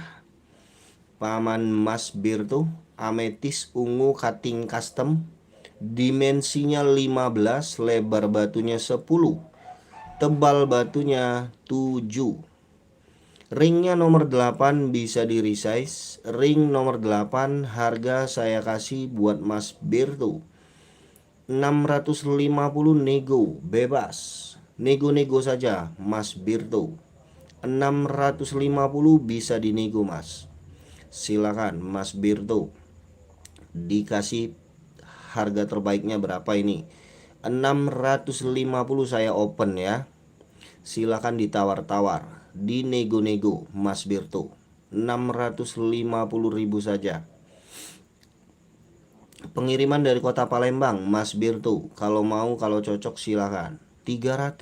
paman Mas Birto? Ametis ungu cutting custom, dimensinya 15, lebar batunya 10, tebal batunya 7. Ringnya nomor 8, bisa di resize. Ring nomor 8, harga saya kasih buat Mas Birto 650 nego, bebas. Nego-nego saja Mas Birto. 650 bisa dinego Mas. Silakan Mas Birto. Dikasih harga terbaiknya berapa ini? 650 saya open ya. Silakan ditawar-tawar, dinego-nego Mas Birto. 650.000 saja. Pengiriman dari kota Palembang Mas Birto. Kalau mau, kalau cocok silakan. 300.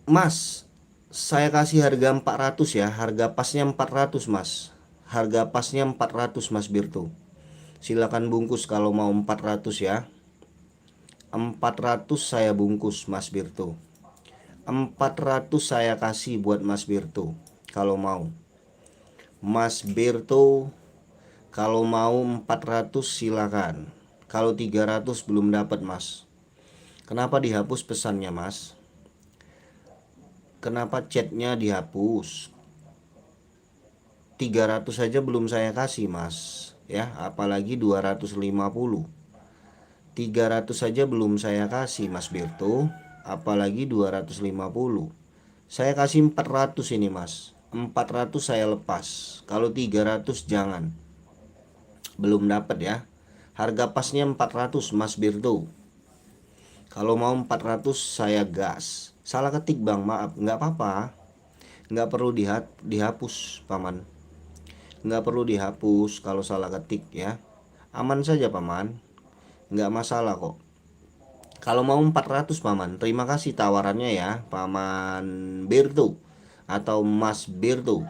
Mas, saya kasih harga 400 ya. Harga pasnya 400 Mas. Harga pasnya 400 Mas Birto. Silakan bungkus kalau mau 400 ya. 400 saya bungkus Mas Birto. 400 saya kasih buat Mas Birto kalau mau. Mas Birto kalau mau 400 silakan. Kalau 300 belum dapat Mas. Kenapa dihapus pesannya Mas? Kenapa chatnya dihapus? 300 saja belum saya kasih Mas ya, apalagi 250. 300 saja belum saya kasih Mas Birto, apalagi 250. Saya kasih 400 ini Mas. 400 saya lepas. Kalau 300 jangan. Belum dapat ya. Harga pasnya 400 Mas Birto. Kalau mau 400 saya gas. Salah ketik Bang, maaf. Nggak apa-apa. Nggak perlu dihapus Paman. Nggak perlu dihapus kalau salah ketik ya. Aman saja Paman. Nggak masalah kok. Kalau mau 400 Paman, terima kasih tawarannya ya Paman Birto atau Mas Birto.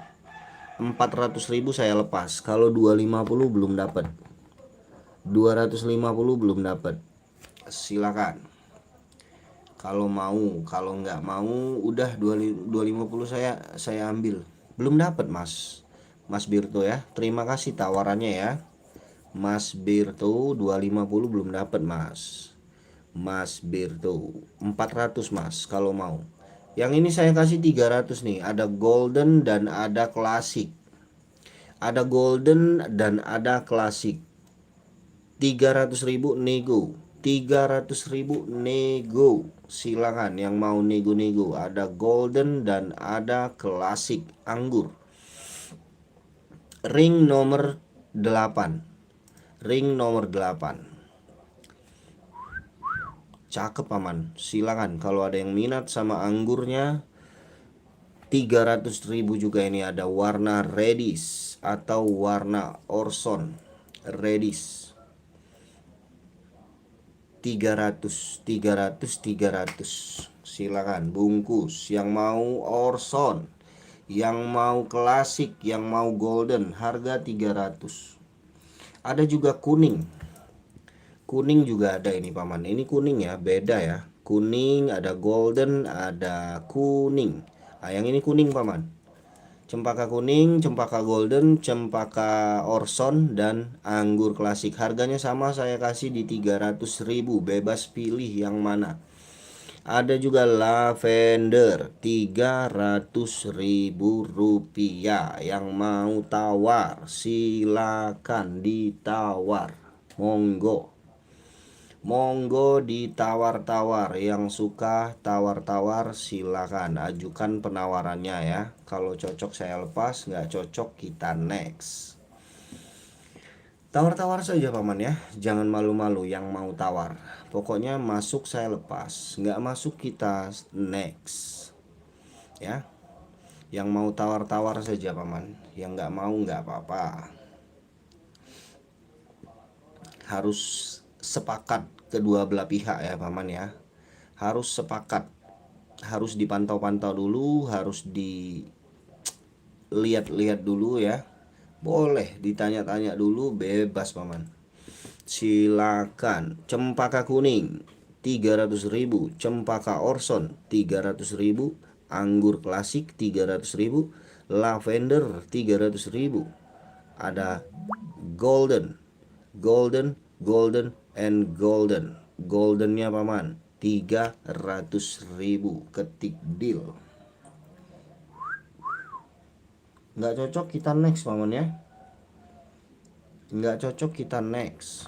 400.000 saya lepas. Kalau 250 belum dapat. 250 belum dapat. Silakan. Kalau mau, kalau nggak mau udah 250 saya ambil. Belum dapat Mas. Mas Birto ya. Terima kasih tawarannya ya. Mas Birto 250 belum dapat Mas. Mas Birto 400 Mas kalau mau. Yang ini saya kasih 300 nih. Ada golden dan ada klasik. Ada golden dan ada klasik. 300.000 nego. 300.000 nego. Silakan yang mau nego-nego. Ada golden dan ada klasik anggur. Ring nomor 8. Ring nomor 8. Cakep Paman. Silakan kalau ada yang minat sama anggurnya. 300.000 juga ini. Ada warna reddish atau warna orson. Reddish. 300. Silakan bungkus. Yang mau orson, yang mau klasik, yang mau golden, harga 300. Ada juga kuning. Kuning juga ada ini Paman. Ini kuning ya, beda ya. Kuning, ada golden, ada kuning. Nah, yang ini kuning Paman. Cempaka kuning, cempaka golden, cempaka orson, dan anggur klasik. Harganya sama, saya kasih di 300.000. Bebas pilih yang mana. Ada juga lavender 300.000 rupiah. Yang mau tawar silakan ditawar. Monggo. Monggo ditawar-tawar. Yang suka tawar-tawar silakan ajukan penawarannya ya. Kalau cocok saya lepas, nggak cocok kita next. Tawar-tawar saja Paman ya. Jangan malu-malu yang mau tawar. Pokoknya masuk saya lepas, nggak masuk kita next ya. Yang mau tawar-tawar saja Paman. Yang nggak mau nggak apa-apa. harus sepakat kedua belah pihak ya paman ya. Harus sepakat, harus dipantau-pantau dulu, harus dilihat-lihat dulu ya. Boleh ditanya-tanya dulu, bebas paman. Silakan. Cempaka kuning 300.000, cempaka orson 300.000, anggur klasik 300.000, lavender 300.000. Ada golden, golden, golden, and golden. Goldennya paman 300.000. Ketik deal. Nggak cocok kita next paman ya. Nggak cocok kita next.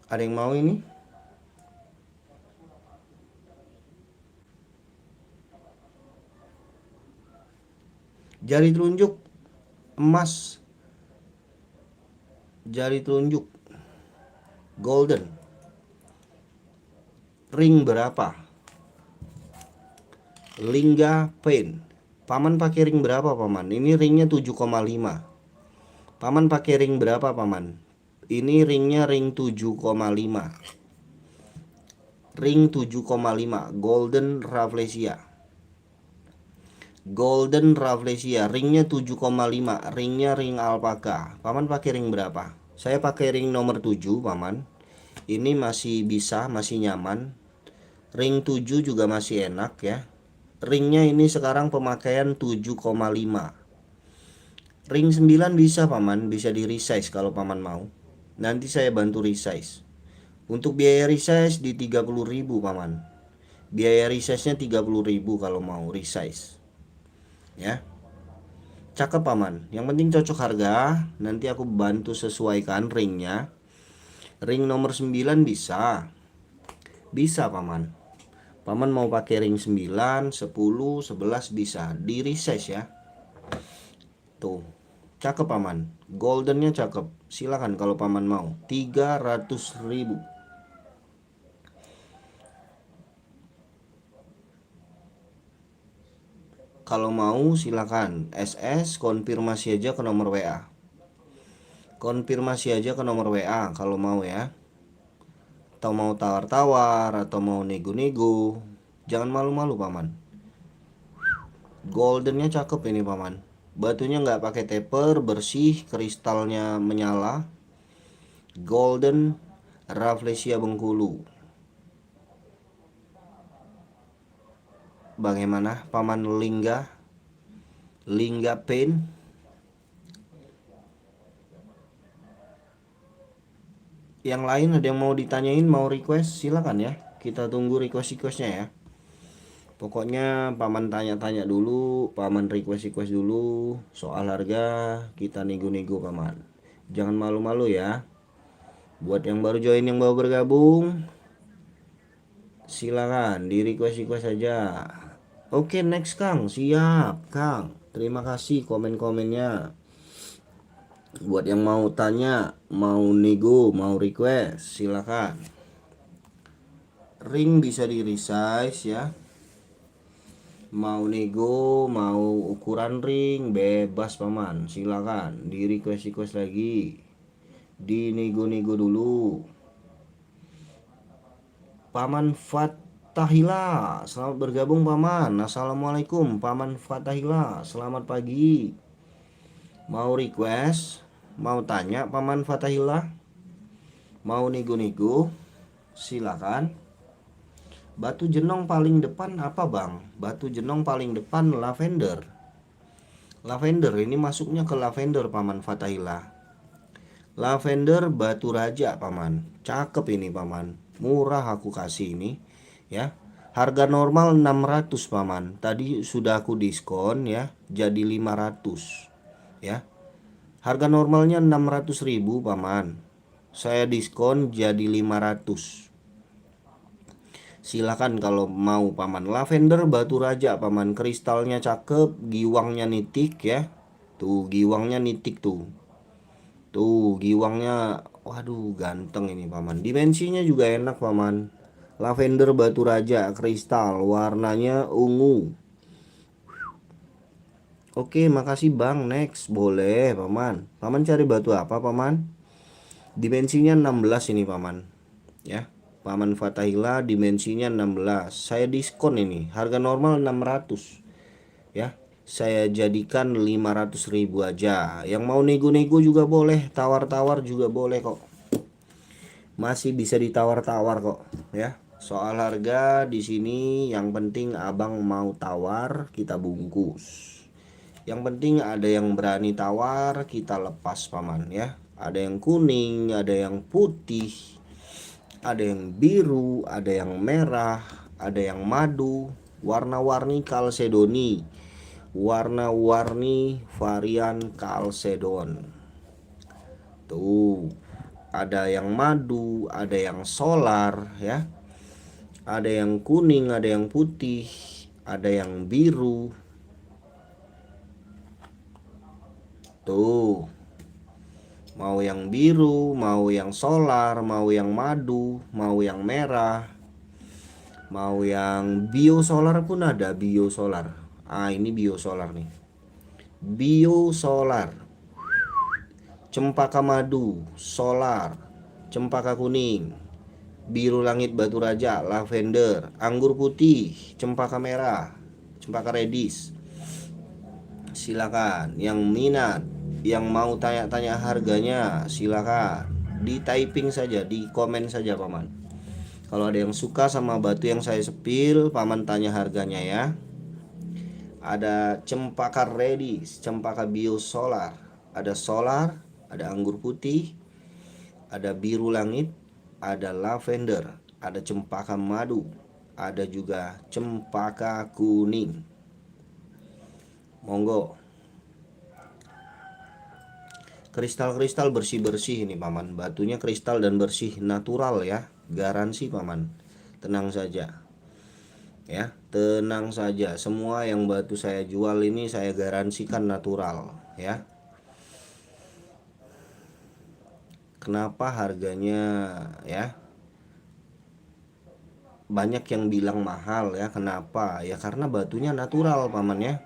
Ada yang mau ini? Jari telunjuk emas, jari telunjuk golden. Ring berapa? Lingga pain. Paman pakai ring berapa paman? Ini ringnya 7,5. Paman pakai ring berapa paman? Ini ringnya ring 7,5. Ring 7,5 golden rafflesia. Golden rafflesia ringnya 7,5. Ringnya ring alpaka. Paman pakai ring berapa? Saya pakai ring nomor 7 paman. Ini masih bisa, masih nyaman. Ring 7 juga masih enak ya. Ringnya ini sekarang pemakaian 7,5. Ring 9 bisa paman, bisa di resize kalau paman mau. Nanti saya bantu resize. Untuk biaya resize di 30.000 paman. Biaya resize-nya 30.000 kalau mau resize. Ya. Cakep paman. Yang penting cocok harga. Nanti aku bantu sesuaikan ringnya. Ring nomor 9 bisa. Bisa paman. Paman mau pakai ring 9, 10, 11 bisa. Di resize ya. Tuh. Cakep paman. Goldennya cakep. Silakan kalau paman mau. 300.000. Kalau mau silakan SS konfirmasi aja ke nomor WA. Konfirmasi aja ke nomor WA kalau mau ya. Atau mau tawar-tawar atau mau nego-nego. Jangan malu-malu paman. Goldennya cakep ini paman. Batunya nggak pakai taper, bersih, kristalnya menyala. Golden Rafflesia Bengkulu. Bagaimana paman Lingga? Lingga Pain. Yang lain ada yang mau ditanyain, mau request, silakan ya. Kita tunggu request-requestnya ya. Pokoknya paman tanya-tanya dulu, paman request-request dulu soal harga, kita nego-nego paman. Jangan malu-malu ya. Buat yang baru join, yang baru bergabung, silakan di request-request saja. Oke, next Kang. Siap Kang. Terima kasih komen-komennya. Buat yang mau tanya, mau nego, mau request, silakan. Ring bisa di resize ya. Mau nego, mau ukuran ring, bebas paman. Silakan di request lagi. Di nego-nego dulu. Paman Fatahila, selamat bergabung paman. Assalamualaikum paman Fatahila, selamat pagi. Mau request, mau tanya paman Fatahila, mau nego-nego, silakan. Batu jenong paling depan apa bang? Batu jenong paling depan lavender. Lavender ini masuknya ke lavender paman Fatahila. Lavender batu raja paman. Cakep ini paman. Murah aku kasih ini ya. Harga normal 600 paman. Tadi sudah aku diskon ya, jadi 500 ya. Harga normalnya 600.000 paman. Saya diskon jadi 500. Silakan kalau mau paman. Lavender batu raja paman, kristalnya cakep, giwangnya nitik ya. Tuh giwangnya nitik tuh. Tuh giwangnya, waduh ganteng ini paman. Dimensinya juga enak paman. lavender batu raja kristal, warnanya ungu. Oke, makasih Bang. Next, boleh Paman. Paman cari batu apa Paman? Dimensinya 16 ini Paman. Ya. Paman Fatahila dimensinya 16. Saya diskon ini. Harga normal 600. Ya. Saya jadikan 500.000 aja. Yang mau nego-nego juga boleh, tawar-tawar juga boleh kok. Masih bisa ditawar-tawar kok, ya. Soal harga di sini yang penting Abang mau tawar, kita bungkus. Yang penting ada yang berani tawar, kita lepas Paman ya. Ada yang kuning, ada yang putih, ada yang biru, ada yang merah, ada yang madu, warna-warni kalsedoni, warna-warni varian kalsedon. Tuh, ada yang madu, ada yang solar ya. Ada yang kuning, ada yang putih, ada yang biru. Tuh, mau yang biru, mau yang solar, mau yang madu, mau yang merah, mau yang biosolar pun ada, biosolar. Ah, ini biosolar nih. Biosolar, cempaka madu, solar, cempaka kuning, biru langit batu raja, lavender, anggur putih, cempaka merah, cempaka redis. Silakan yang minat, yang mau tanya-tanya harganya, silakan di typing saja, di komen saja Paman. Kalau ada yang suka sama batu yang saya sepil, Paman tanya harganya ya. Ada cempaka redis, cempaka biosolar, ada solar, ada anggur putih, ada biru langit, ada lavender, ada cempaka madu, ada juga cempaka kuning. Monggo. Kristal-kristal bersih-bersih ini Paman. Batunya kristal dan bersih, natural ya. Garansi Paman. Tenang saja. Ya, tenang saja. Semua yang batu saya jual ini saya garansikan natural ya. Kenapa harganya ya? Banyak yang bilang mahal ya. Kenapa? Ya karena batunya natural Paman ya.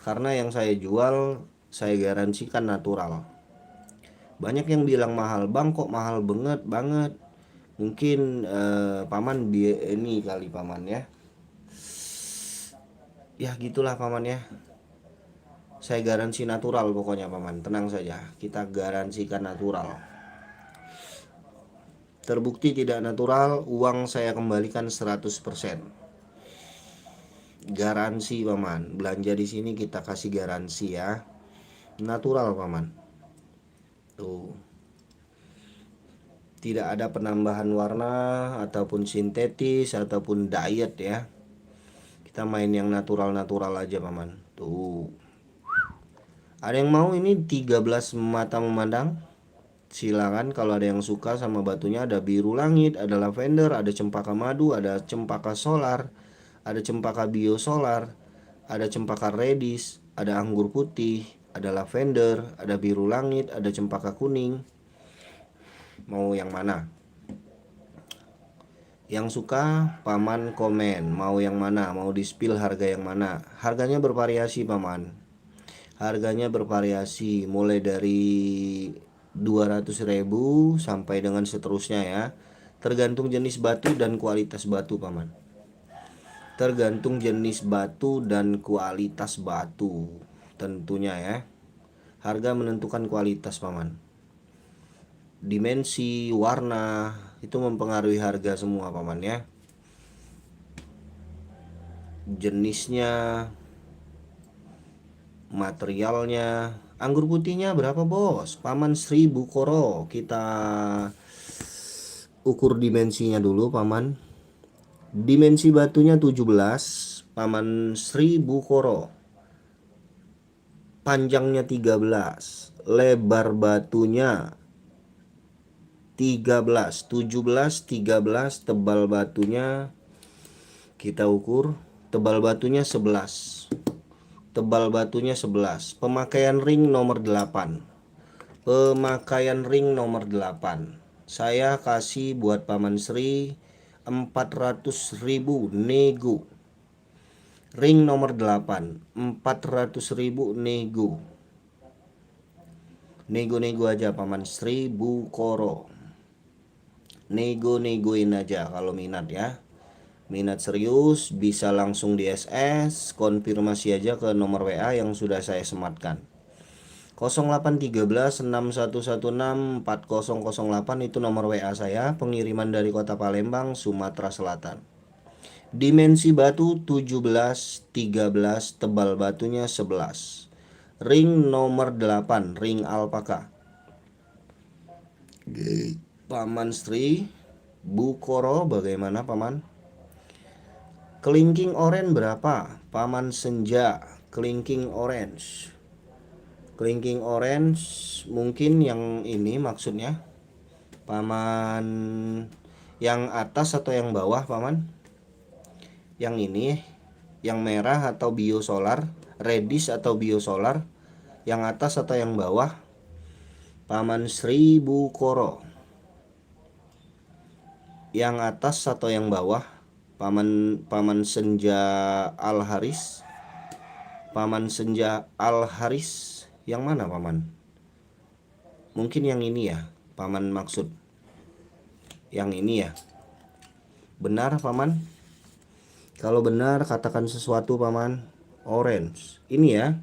Karena yang saya jual saya garansikan natural. Banyak yang bilang mahal, Bang kok mahal banget. Mungkin Paman ini kali Paman ya. Ya gitulah Paman ya. Saya garansi natural pokoknya Paman. Tenang saja, kita garansikan natural. Terbukti tidak natural, uang saya kembalikan 100%. Garansi Paman. Belanja di sini kita kasih garansi ya. Natural Paman. Tuh. Tidak ada penambahan warna ataupun sintetis ataupun diet ya. Kita main yang natural-natural aja Paman. Tuh. Ada yang mau ini 13 mata memandang? Silakan kalau ada yang suka sama batunya. Ada biru langit, ada lavender, ada cempaka madu, ada cempaka solar, ada cempaka biosolar, ada cempaka redis, ada anggur putih, ada lavender, ada biru langit, ada cempaka kuning. Mau yang mana? Yang suka Paman komen mau yang mana, mau di spill harga yang mana. Harganya bervariasi Paman. Harganya bervariasi mulai dari 200.000 sampai dengan seterusnya ya. Tergantung jenis batu dan kualitas batu Paman. Tergantung jenis batu dan kualitas batu tentunya ya. Harga menentukan kualitas Paman. Dimensi, warna itu mempengaruhi harga semua Paman ya. Jenisnya, materialnya. Anggur putihnya berapa bos? Paman 1000 koro. Kita ukur dimensinya dulu Paman. Dimensi batunya 17, Paman 1000 koro. Panjangnya 13, lebar batunya 13, 17, 13, tebal batunya kita ukur, tebal batunya 11. Tebal batunya 11. Pemakaian ring nomor 8. Pemakaian ring nomor 8. Saya kasih buat Paman Sri 400.000 nego. Ring nomor 8 400.000 nego. Nego-nego aja paman, 1000 koro. Nego-negoin aja kalau minat ya. Minat serius bisa langsung di SS, konfirmasi aja ke nomor WA yang sudah saya sematkan. 0813 6116 4008 itu nomor WA saya, pengiriman dari Kota Palembang, Sumatera Selatan. Dimensi batu 17, 13, tebal batunya 11. Ring nomor 8, ring alpaka. Paman Sri Bukoro bagaimana paman? Kelingking orange berapa? Paman Senja, kelingking orange. Kelingking orange mungkin yang ini maksudnya. Paman yang atas atau yang bawah paman? Yang ini, yang merah atau biosolar, reddish atau biosolar, yang atas atau yang bawah? Paman 1000 koro. Yang atas atau yang bawah? Paman Senja Al Haris. Paman Senja Al Haris yang mana paman? Mungkin yang ini ya, paman maksud. Yang ini ya. Benar paman? Kalau benar katakan sesuatu paman. Orange. Ini ya.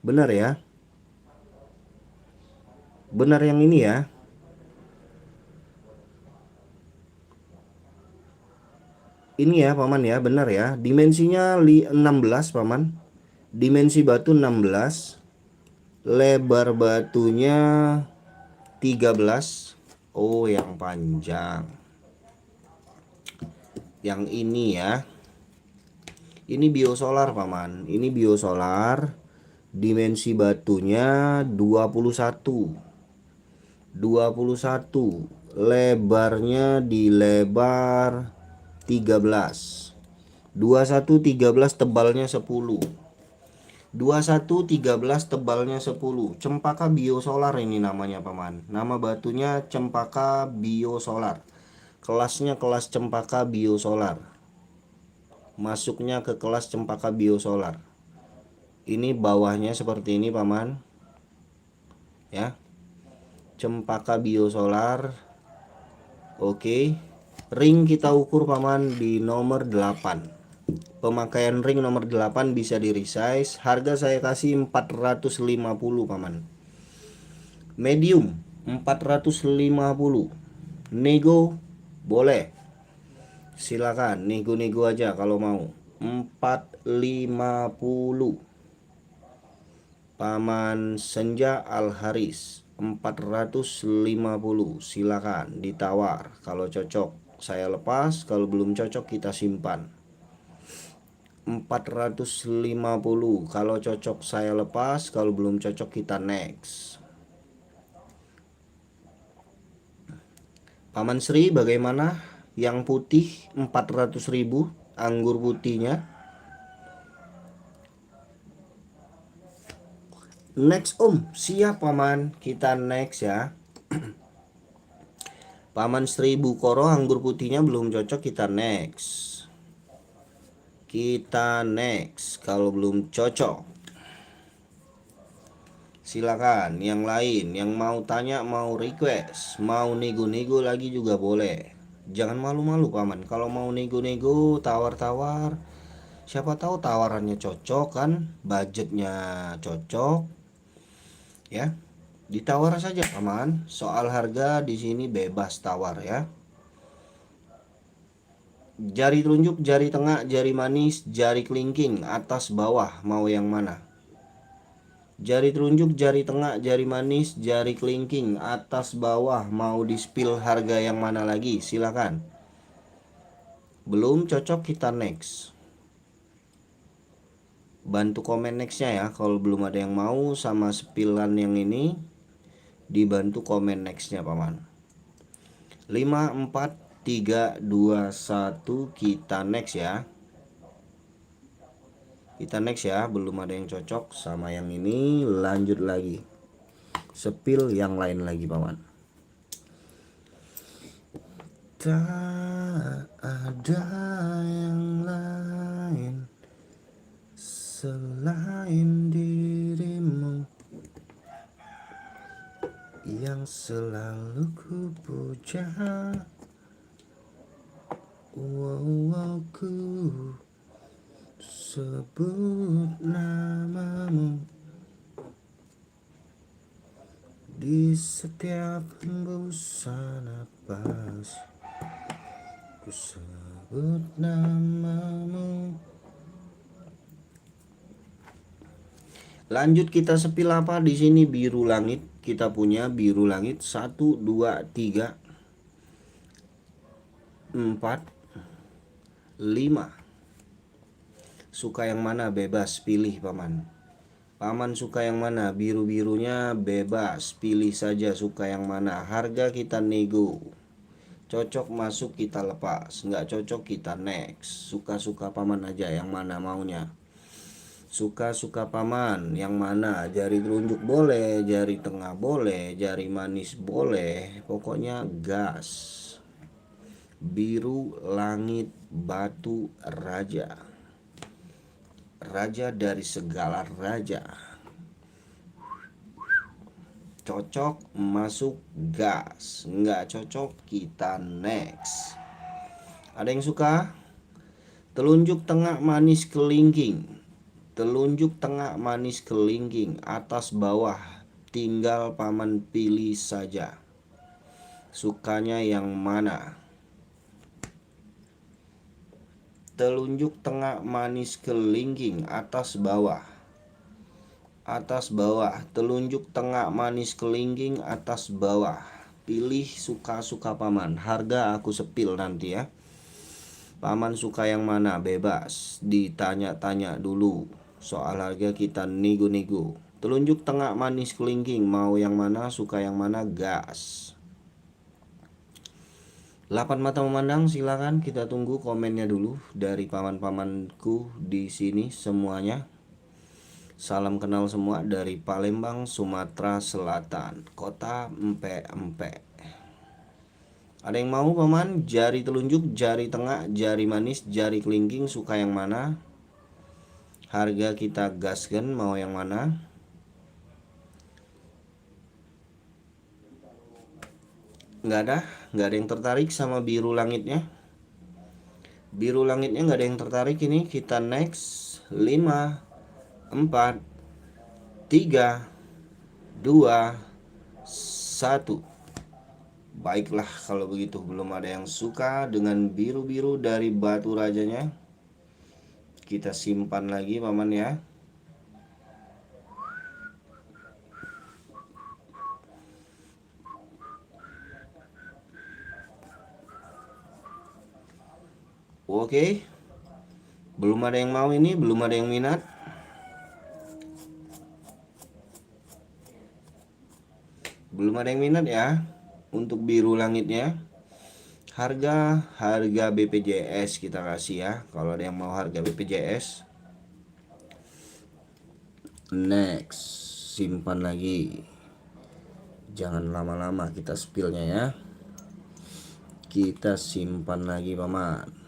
Benar ya. Benar yang ini ya. Ini ya paman ya, benar ya. Dimensinya 16 paman. Dimensi batu 16. Lebar batunya 13. Oh, yang panjang. Yang ini ya. Ini biosolar paman. Ini biosolar. Dimensi batunya 21. 21. Lebarnya di lebar 13. 21 13 tebalnya 10. 21 13 tebalnya 10. Cempaka biosolar ini namanya paman. Nama batunya cempaka biosolar. Kelasnya kelas cempaka biosolar. Masuknya ke kelas cempaka biosolar. Ini bawahnya seperti ini paman. Ya. Cempaka biosolar. Oke. Ring kita ukur paman di nomor 8. Pemakaian ring nomor 8 bisa di resize. Harga saya kasih 450 paman. Medium 450. Nego boleh. Silakan nego-nego aja kalau mau. 450. Paman Senja Al Haris 450. Silakan ditawar. Kalau cocok saya lepas, kalau belum cocok kita simpan. 450. Kalau cocok saya lepas, kalau belum cocok kita next. Paman Sri bagaimana? Yang putih 400.000 anggur putihnya. Next siap paman, kita next ya. Paman 1000 koro anggur putihnya belum cocok, kita next. Kita next kalau belum cocok. Silakan yang lain yang mau tanya, mau request, mau nego-nego lagi juga boleh. Jangan malu-malu paman. Kalau mau nego-nego, tawar-tawar, siapa tahu tawarannya cocok kan, budgetnya cocok. Ya. Ditawar saja paman. Soal harga di sini bebas tawar ya. Jari telunjuk, jari tengah, jari manis, jari kelingking, atas bawah mau yang mana? Jari telunjuk, jari tengah, jari manis, jari kelingking, atas bawah mau di spill harga yang mana lagi? Silakan. Belum cocok kita next. Bantu komen nextnya ya. Kalau belum ada yang mau sama spillan yang ini, dibantu komen nextnya paman. 5 4 3 2 1 kita next ya. Kita next ya, belum ada yang cocok sama yang ini, lanjut lagi. Spill yang lain lagi paman. Tak ada yang lain selain dirimu yang selalu ku puja. Ku sebut namamu di setiap hembusan napas. Ku sebut namamu. Lanjut kita sepil apa di sini? Biru langit. Kita punya biru langit 1, 2, 3, 4, 5. Suka yang mana? Bebas pilih paman. Paman suka yang mana? Biru-birunya bebas pilih saja suka yang mana. Harga kita nego. Cocok masuk kita lepas, nggak cocok kita next. Suka-suka paman aja yang mana maunya. Suka-suka paman yang mana? Jari telunjuk boleh, jari tengah boleh, jari manis boleh, pokoknya gas. Biru langit batu raja, raja dari segala raja. Cocok masuk gas, nggak cocok kita next. Ada yang suka? Telunjuk tengah manis kelingking. Telunjuk tengah manis kelingking, atas bawah tinggal paman pilih saja. Sukanya yang mana? Telunjuk tengah manis kelingking, atas bawah. Atas bawah, telunjuk tengah manis kelingking, atas bawah. Pilih suka-suka paman. Harga aku sepil nanti ya. Paman suka yang mana? Bebas. Ditanya-tanya dulu. Soal harga kita nego-nego. Telunjuk tengah manis kelingking, mau yang mana? Suka yang mana? Gas. 8 mata memandang, silakan kita tunggu komennya dulu dari paman-pamanku di sini semuanya. Salam kenal semua dari Palembang, Sumatera Selatan, kota Empe-Empe. Ada yang mau paman? Jari telunjuk, jari tengah, jari manis, jari kelingking, suka yang mana? Harga kita gaskan, mau yang mana? Nggak ada yang tertarik sama biru langitnya. Biru langitnya nggak ada yang tertarik ini. Kita next. 5, 4, 3, 2, 1. Baiklah kalau begitu, belum ada yang suka dengan biru-biru dari batu rajanya. Kita simpan lagi paman ya. Oke. Belum ada yang mau ini, belum ada yang minat. Belum ada yang minat ya untuk biru langitnya. Harga BPJS kita kasih ya. Kalau ada yang mau harga BPJS. Next, simpan lagi. Jangan lama-lama kita spillnya ya. Kita simpan lagi paman.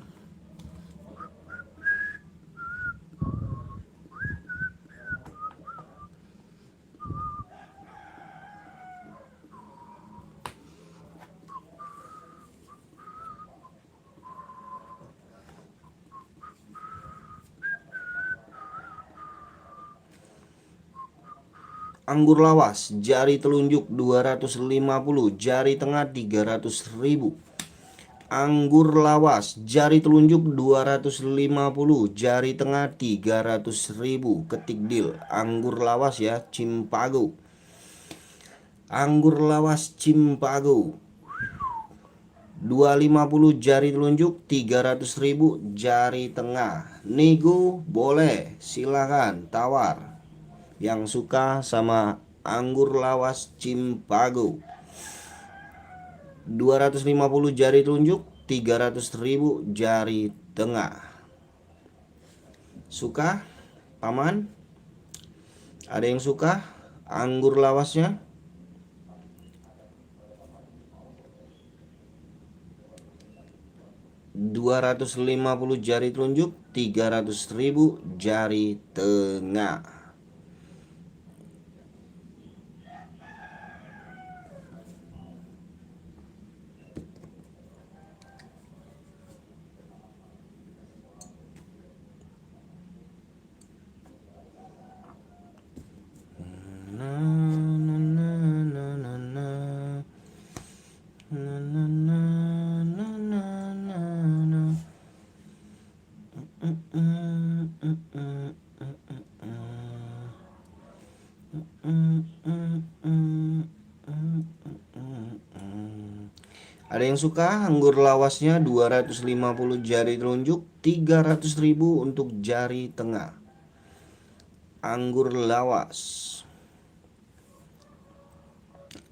Anggur lawas, jari telunjuk 250, jari tengah 300.000. Anggur lawas, jari telunjuk 250, jari tengah 300.000. Ketik deal, anggur lawas ya, Cimpago. Anggur lawas Cimpago 250 jari telunjuk, 300.000 jari tengah. Nego boleh, silakan tawar. Yang suka sama anggur lawas Cimpago 250 jari telunjuk, 300.000 jari tengah. Suka paman? Ada yang suka anggur lawasnya? 250 jari telunjuk, 300.000 jari tengah. Ada yang suka anggur lawasnya 250 jari telunjuk, 300.000 untuk jari tengah. Anggur lawas.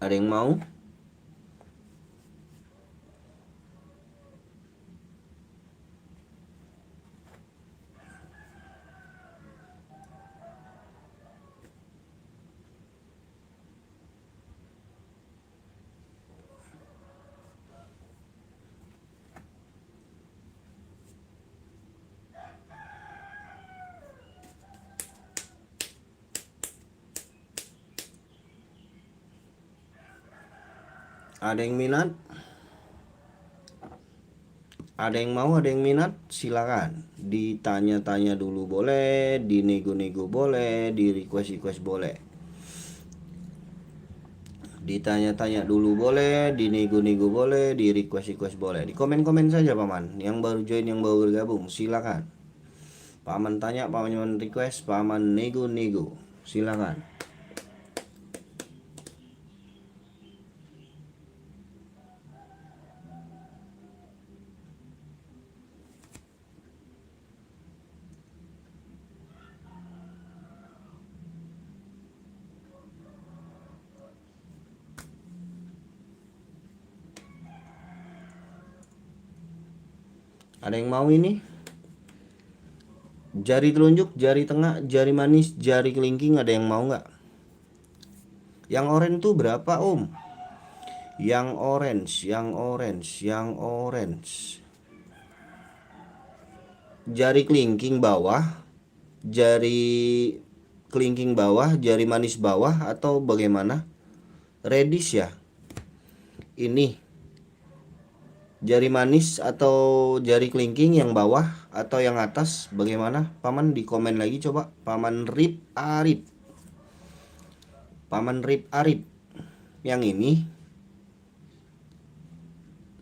Ada yang mau? Ada yang minat? Ada yang mau, ada yang minat? Silakan. Ditanya-tanya dulu boleh, dinego-nego boleh, di request-request boleh. Ditanya-tanya dulu boleh, dinego-nego boleh, di request-request boleh. Di komen-komen saja paman. Yang baru join, yang baru bergabung, silakan. Paman tanya, paman request, paman nego-nego. Silakan. Ada yang mau ini? Jari telunjuk, jari tengah, jari manis, jari kelingking, ada yang mau nggak? Yang orange tuh berapa om? Yang orange, yang orange, yang orange. Jari kelingking bawah, jari kelingking bawah, jari manis bawah, atau bagaimana? Reddish ya? Ini jari manis atau jari kelingking yang bawah atau yang atas, bagaimana? Paman di komen lagi coba. Paman Rip Arif. Paman Rip Arif. Yang ini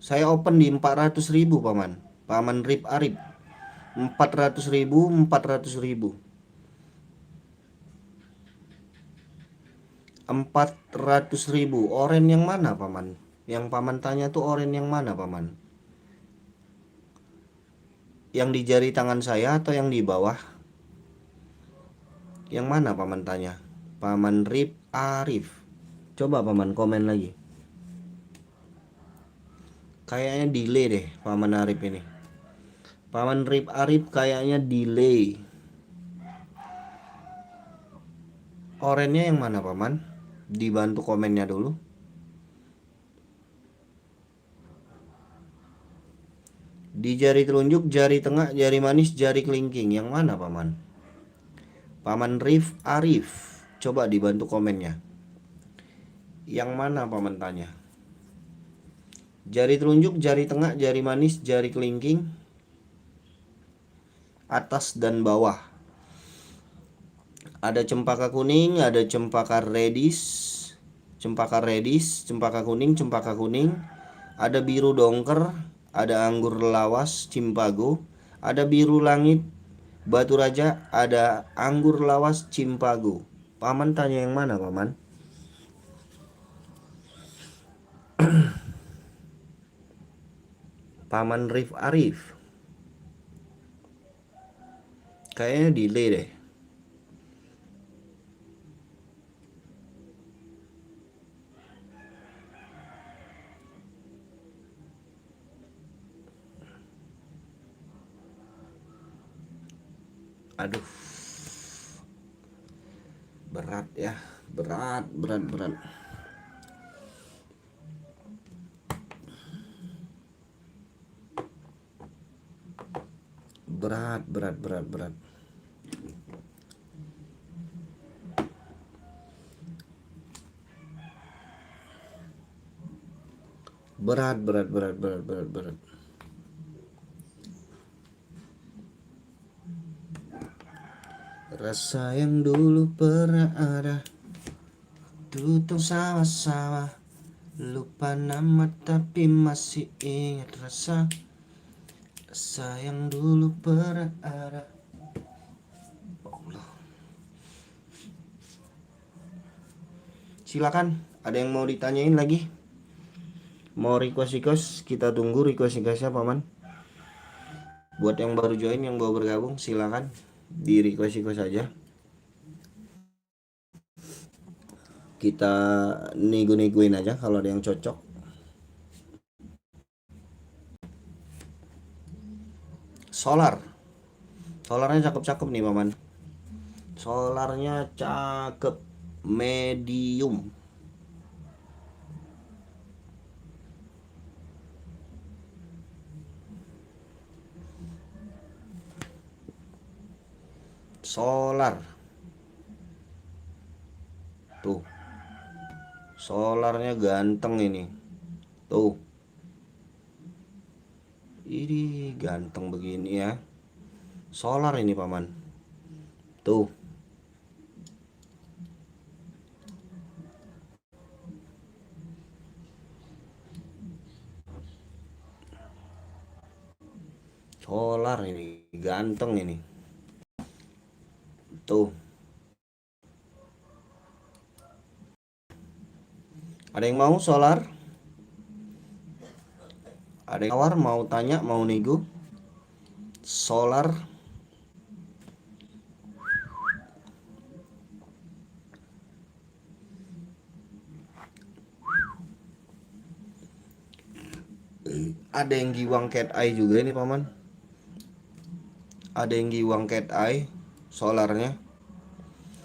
saya open di 400.000 paman. Paman Rip Arif 400.000, 400.000, 400.000. Oren yang mana paman? Yang paman tanya tuh oren yang mana paman? Yang di jari tangan saya atau yang di bawah? Yang mana paman tanya? Paman Rip Arif. Coba paman komen lagi. Kayaknya delay deh paman Arif ini. Paman Rip Arif kayaknya delay. Orennya yang mana paman? Dibantu komennya dulu. Di jari telunjuk, jari tengah, jari manis, jari kelingking, yang mana paman? Paman Rif Arif. Coba dibantu komennya. Yang mana paman tanya? Jari telunjuk, jari tengah, jari manis, jari kelingking, atas dan bawah. Ada cempaka kuning, ada cempaka reddish, cempaka reddish, cempaka kuning, ada biru dongker, ada anggur lawas cimpago, ada biru langit batu raja, ada anggur lawas cimpago. Paman tanya yang mana paman? Paman Rif Arif. Kayaknya delay deh. Aduh, berat ya, berat. Berat, berat, berat, berat. Berat, berat, berat, berat, berat, berat. Rasa yang dulu pernah ada, tutup sama-sama. Lupa nama tapi masih ingat rasa. Rasa yang dulu pernah ada. Allah. Silakan, ada yang mau ditanyain lagi? Mau request, kita tunggu request-requestnya paman. Buat yang baru join, yang baru bergabung, silakan di request aja. Kita nego-negoin aja kalau ada yang cocok. Solarnya cakep-cakep nih paman. Solarnya cakep, medium. Solar tuh, solarnya ganteng ini tuh, ini ganteng begini ya, solar ini paman tuh. Solar ini ganteng ini tuh. Ada yang mau solar? Ada yang nawar, mau tanya, mau nego? Solar. Ada yang giwang cat eye juga ini paman. Ada yang giwang cat eye solarnya.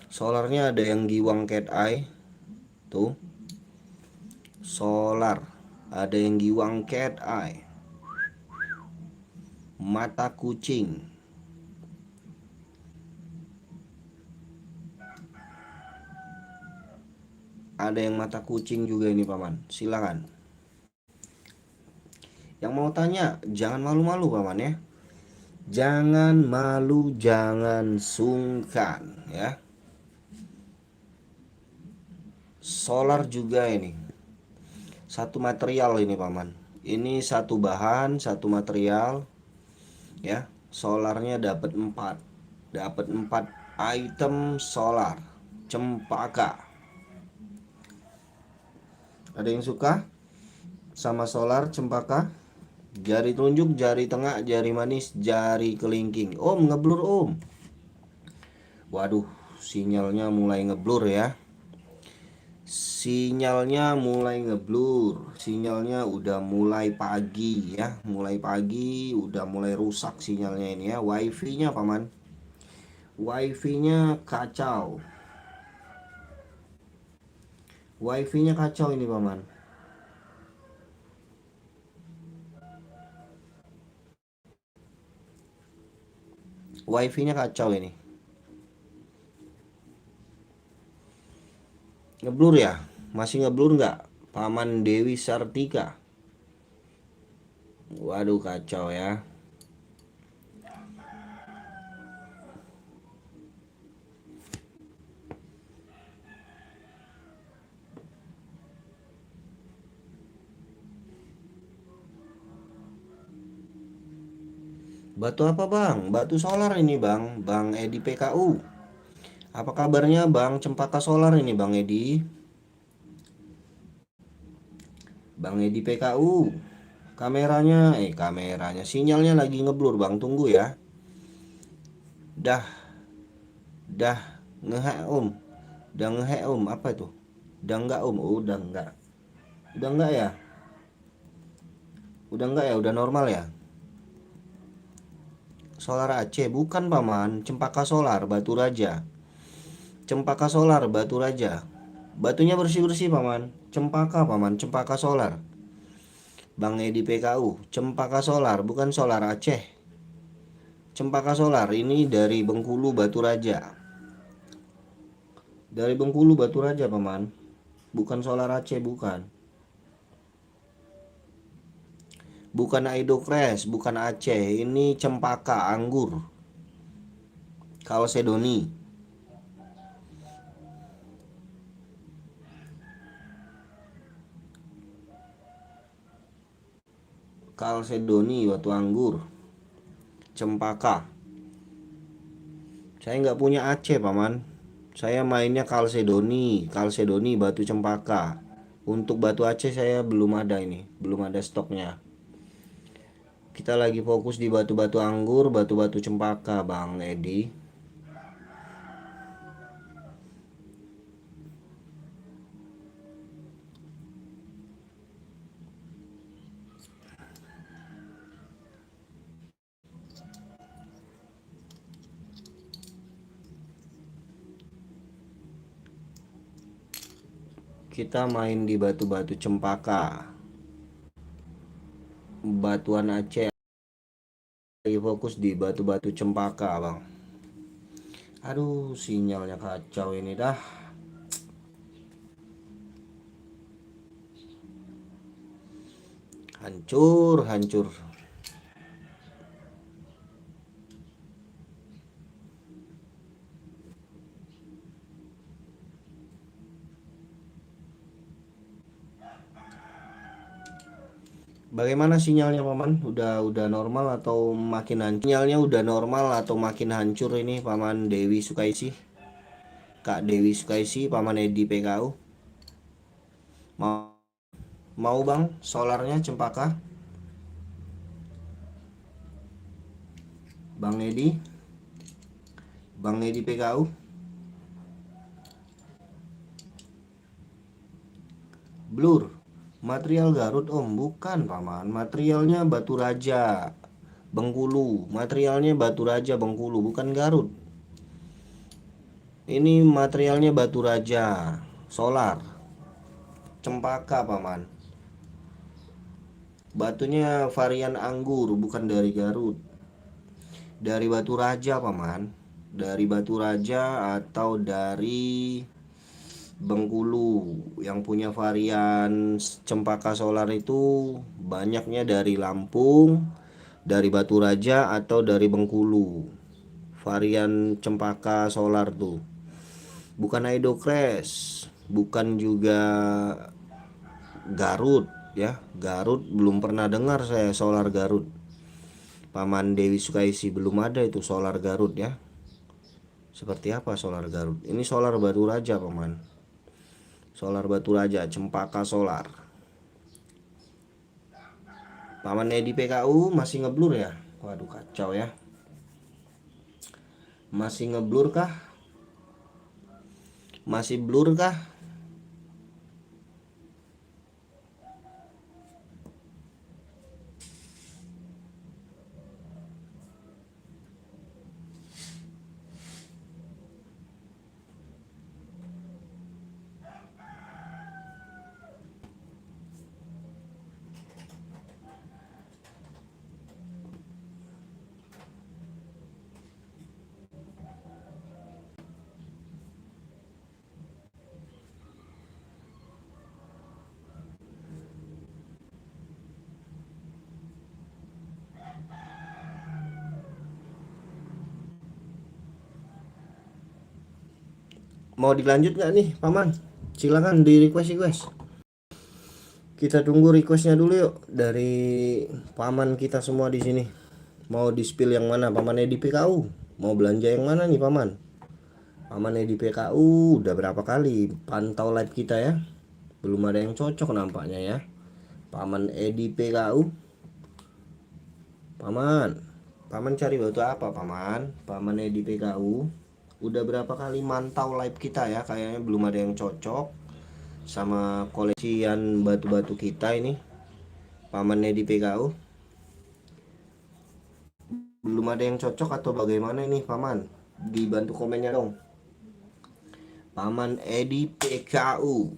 Solarnya ada yang giwang cat eye tuh. Solar ada yang giwang cat eye, mata kucing. Ada yang mata kucing juga ini paman. Silakan. Yang mau tanya jangan malu-malu paman ya. Jangan malu, jangan sungkan ya. Solar juga ini. Satu material ini paman. Ini satu bahan, satu material ya. Solarnya dapat 4. Dapat 4 item solar cempaka. Ada yang suka sama solar cempaka? Jari telunjuk, jari tengah, jari manis, jari kelingking. Om ngeblur om. Waduh, sinyalnya mulai ngeblur ya. Sinyalnya mulai ngeblur. Sinyalnya udah mulai pagi ya. Mulai pagi udah mulai rusak sinyalnya ini ya. Wifi-nya paman. Wifi-nya kacau. Wifi-nya kacau ini paman. Wifi-nya kacau ini. Ngeblur ya? Masih ngeblur nggak? Paman Dewi Sartika. Waduh kacau ya. Batu apa bang? Batu solar ini bang. Bang Edi PKU. Apa kabarnya bang Cempaka Solar ini bang Edi? Bang Edi PKU. Kameranya sinyalnya lagi ngeblur bang, tunggu ya. Dah ngehe om. Udah ngehe om, apa itu? Udah enggak om? Oh, udah enggak. Udah enggak ya? Udah enggak ya? Udah normal ya? Solar Aceh bukan paman, Cempaka Solar Batu Raja. Cempaka Solar Batu Raja. Batunya bersih-bersih paman. Cempaka paman, Cempaka Solar. Bang Edi PKU, Cempaka Solar bukan Solar Aceh. Cempaka Solar ini dari Bengkulu Batu Raja. Dari Bengkulu Batu Raja paman. Bukan Solar Aceh, bukan. Bukan Aidocres, bukan Aceh. Ini cempaka anggur Kalsedoni. Kalsedoni batu anggur cempaka. Saya nggak punya Aceh paman. Saya mainnya Kalsedoni batu cempaka. Untuk batu Aceh saya belum ada ini, belum ada stoknya. Kita lagi fokus di batu-batu anggur, batu-batu cempaka, Bang Edi. Kita main di batu-batu cempaka. Batuan Aceh lagi fokus di batu-batu cempaka, Bang. Aduh, sinyalnya kacau ini dah. Hancur, hancur. Bagaimana sinyalnya paman? Udah normal atau makin hancur? Sinyalnya udah normal atau makin hancur ini paman Dewi Sukaisi? Kak Dewi Sukaisi, paman Edi PKU. Mau bang solarnya cempaka? Bang Edi? Bang Edi PKU? Blur. Material Garut om, bukan paman. Materialnya Batu Raja Bengkulu. Materialnya Batu Raja Bengkulu, bukan Garut. Ini materialnya Batu Raja Solar cempaka paman. Batunya varian anggur, bukan dari Garut. Dari Batu Raja paman. Dari Batu Raja atau dari Bengkulu. Yang punya varian cempaka solar itu banyaknya dari Lampung, dari Batu Raja atau dari Bengkulu. Varian cempaka solar tuh bukan Aidocres, bukan juga Garut ya. Garut belum pernah dengar saya solar Garut. Paman Dewi Sukaisi belum ada itu solar Garut ya. Seperti apa solar Garut? Ini solar Batu Raja paman. Solar Batu Raja cempaka solar. Paman Edi PKU masih ngeblur ya? Waduh kacau ya. Masih ngeblur kah? Masih blur kah? Mau dilanjut nggak nih paman? Silakan di request. Kita tunggu requestnya dulu yuk dari paman kita semua di sini. Mau di spill yang mana? Paman Edi PKU. Mau belanja yang mana nih paman? Paman Edi PKU udah berapa kali pantau live kita ya? Belum ada yang cocok nampaknya ya. Paman Edi PKU. Paman cari batu apa paman? Paman Edi PKU. Udah berapa kali mantau live kita ya? Kayaknya belum ada yang cocok sama koleksian batu-batu kita ini. Paman Edi PKU. Belum ada yang cocok atau bagaimana ini paman? Dibantu komennya dong. Paman Edi PKU.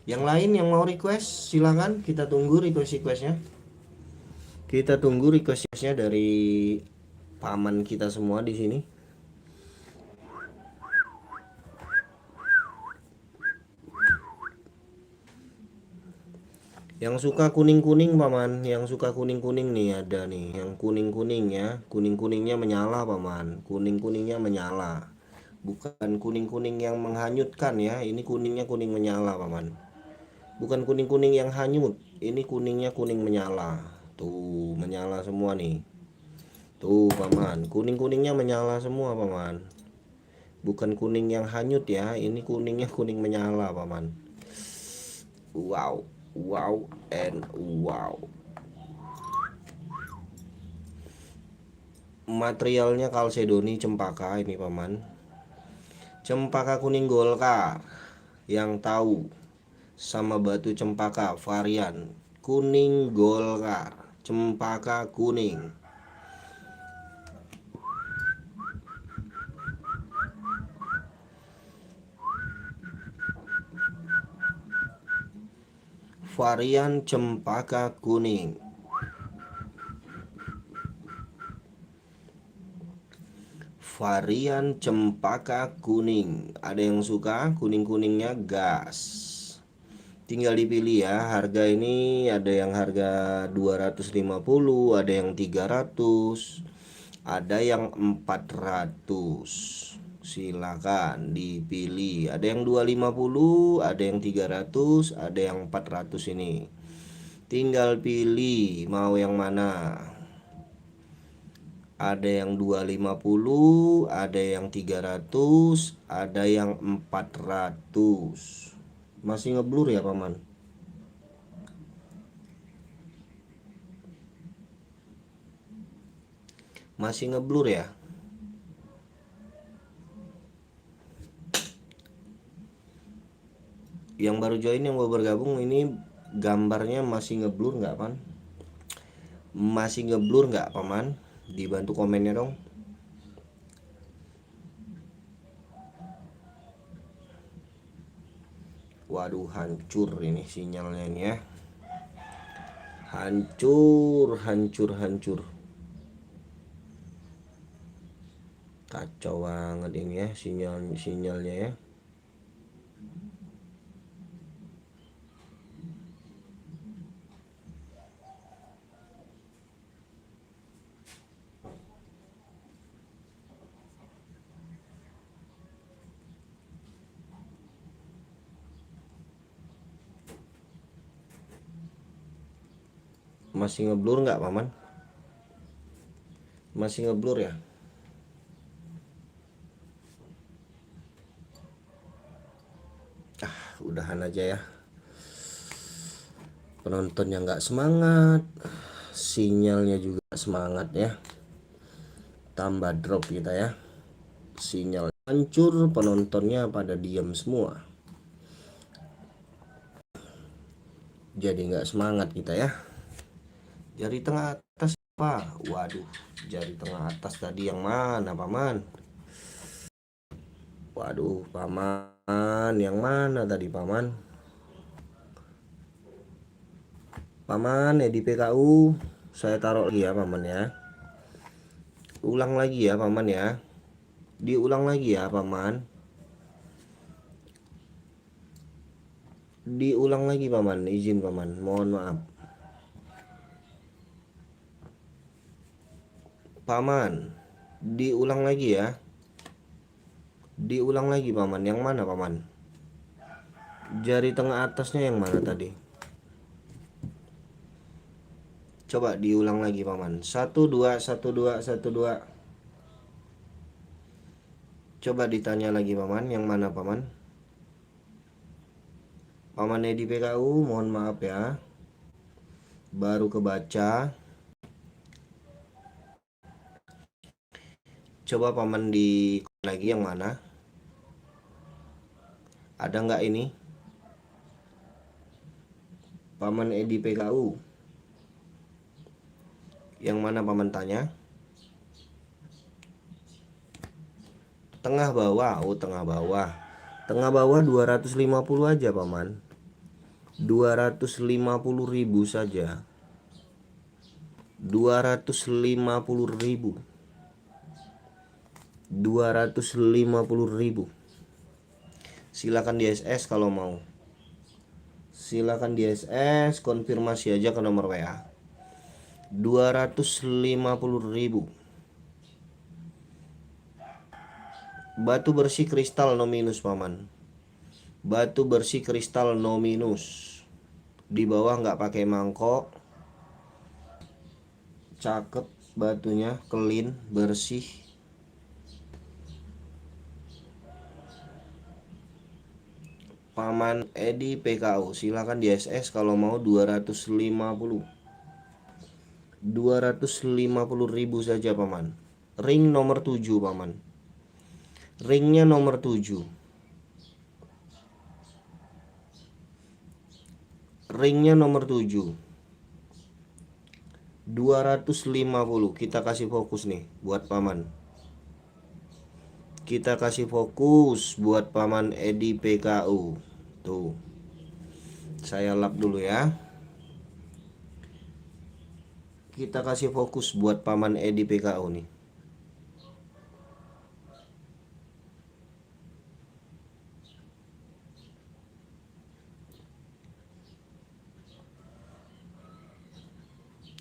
Yang lain yang mau request silakan, kita tunggu requestnya. Kita tunggu requestnya dari paman kita semua di sini. Yang suka kuning-kuning paman, yang suka kuning-kuning nih ada nih, yang kuning-kuning ya, kuning-kuningnya menyala paman, kuning-kuningnya menyala. Bukan kuning-kuning yang menghanyutkan ya, ini kuningnya kuning menyala paman. Bukan kuning-kuning yang hanyut, ini kuningnya kuning menyala. Tuh, menyala semua nih. Tuh paman, kuning-kuningnya menyala semua paman. Bukan kuning yang hanyut ya, ini kuningnya kuning menyala paman. Wow, wow, and wow. Materialnya kalsedoni cempaka ini paman. Cempaka kuning Golkar. Yang tahu sama batu cempaka varian kuning Golkar, cempaka kuning. Varian cempaka kuning. Varian cempaka kuning. Ada yang suka kuning-kuningnya gas. Tinggal dipilih ya. Harga ini ada yang harga 250, ada yang 300, ada yang 400. Silakan dipilih. Ada yang 250, ada yang 300, ada yang 400 ini. Tinggal pilih mau yang mana. Ada yang 250, ada yang 300, ada yang 400. Masih ngeblur ya paman? Masih ngeblur ya? Yang baru join, yang baru bergabung ini gambarnya masih ngeblur nggak pan? Masih ngeblur nggak paman? Dibantu komennya dong. Waduh, hancur ini sinyalnya ini ya. Hancur, hancur, hancur. Kacau banget ini ya sinyalnya ya. Masih ngeblur nggak paman? Masih ngeblur ya? Udahan aja ya. Penontonnya nggak semangat, sinyalnya juga semangat ya. Tambah drop kita ya. Sinyal hancur, penontonnya pada diam semua. Jadi nggak semangat kita ya. Jari tengah atas apa? Waduh, jari tengah atas tadi yang mana paman? Waduh paman, yang mana tadi paman? Paman ya di PKU saya taruh lagi ya paman ya. Ulang lagi ya paman ya. Diulang lagi ya paman. Diulang lagi paman, izin paman, mohon maaf. Paman, diulang lagi ya. Diulang lagi paman, yang mana paman? Jari tengah atasnya yang mana tadi? Coba diulang lagi paman. 1 2 1 2 1 2. Coba ditanya lagi paman, yang mana paman? Paman Edi PKU, mohon maaf ya. Baru kebaca. Coba paman di lagi yang mana? Ada nggak ini? Paman Edi PKU. Yang mana paman tanya? Tengah bawah, oh tengah bawah. Tengah bawah 250 aja paman. 250.000 saja. 250.000. 250.000. Silakan di SS kalau mau. Silakan di SS, konfirmasi aja ke nomor WA. 250.000. Batu bersih kristal no minus paman. Batu bersih kristal no minus. Di bawah nggak pakai mangkok. Cakep batunya, clean, bersih. Paman Edi PKU, silakan di SS kalau mau 250. 250.000 saja paman. Ring nomor 7 paman. Ringnya nomor 7. Ringnya nomor 7. 250. Kita kasih fokus nih buat paman. Kita kasih fokus buat paman Edi PKU. Tuh. Saya lap dulu ya. Kita kasih fokus buat paman Edi PKU nih.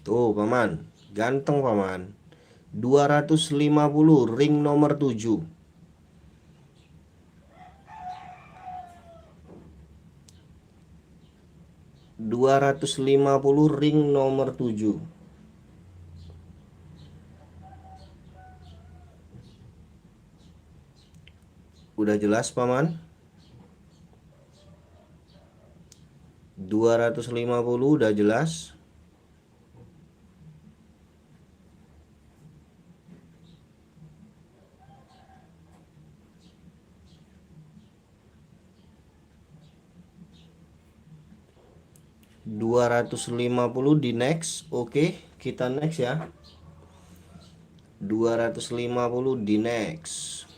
Tuh paman, ganteng paman. 250 ring nomor 7. 250 ring nomor 7. Udah jelas paman? 250 udah jelas? $250 di next. Oke, kita next ya. 250 di next.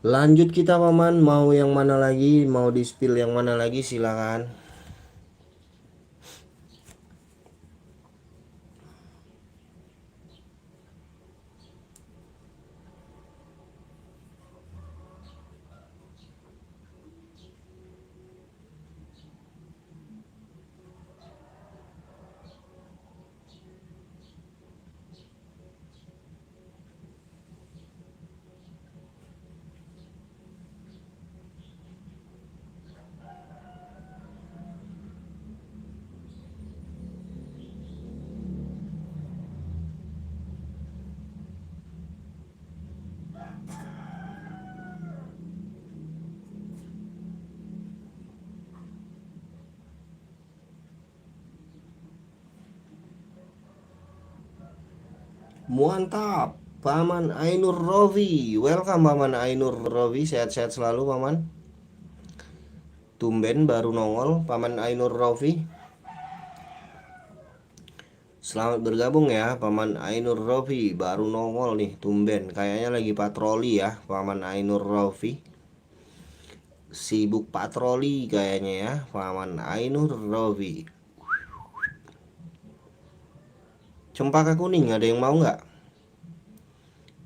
Lanjut kita paman, mau yang mana lagi, mau di spill yang mana lagi, silakan. Mantap, paman Ainur Rovi. Welcome paman Ainur Rovi, sehat-sehat selalu paman. Tumben baru nongol paman Ainur Rovi. Selamat bergabung ya paman Ainur Rovi, baru nongol nih, tumben. Kayaknya lagi patroli ya paman Ainur Rovi. Sibuk patroli kayaknya ya paman Ainur Rovi. Cempaka kuning ada yang mau nggak?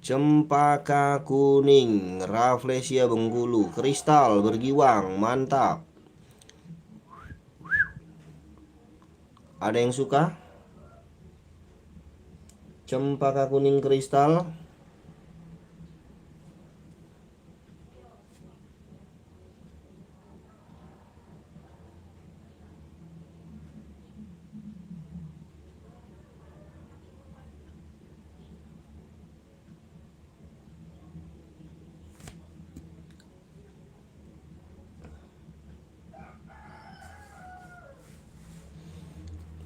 Cempaka kuning, Rafflesia Bengkulu, kristal bergiwang, mantap. Ada yang suka? Cempaka kuning kristal.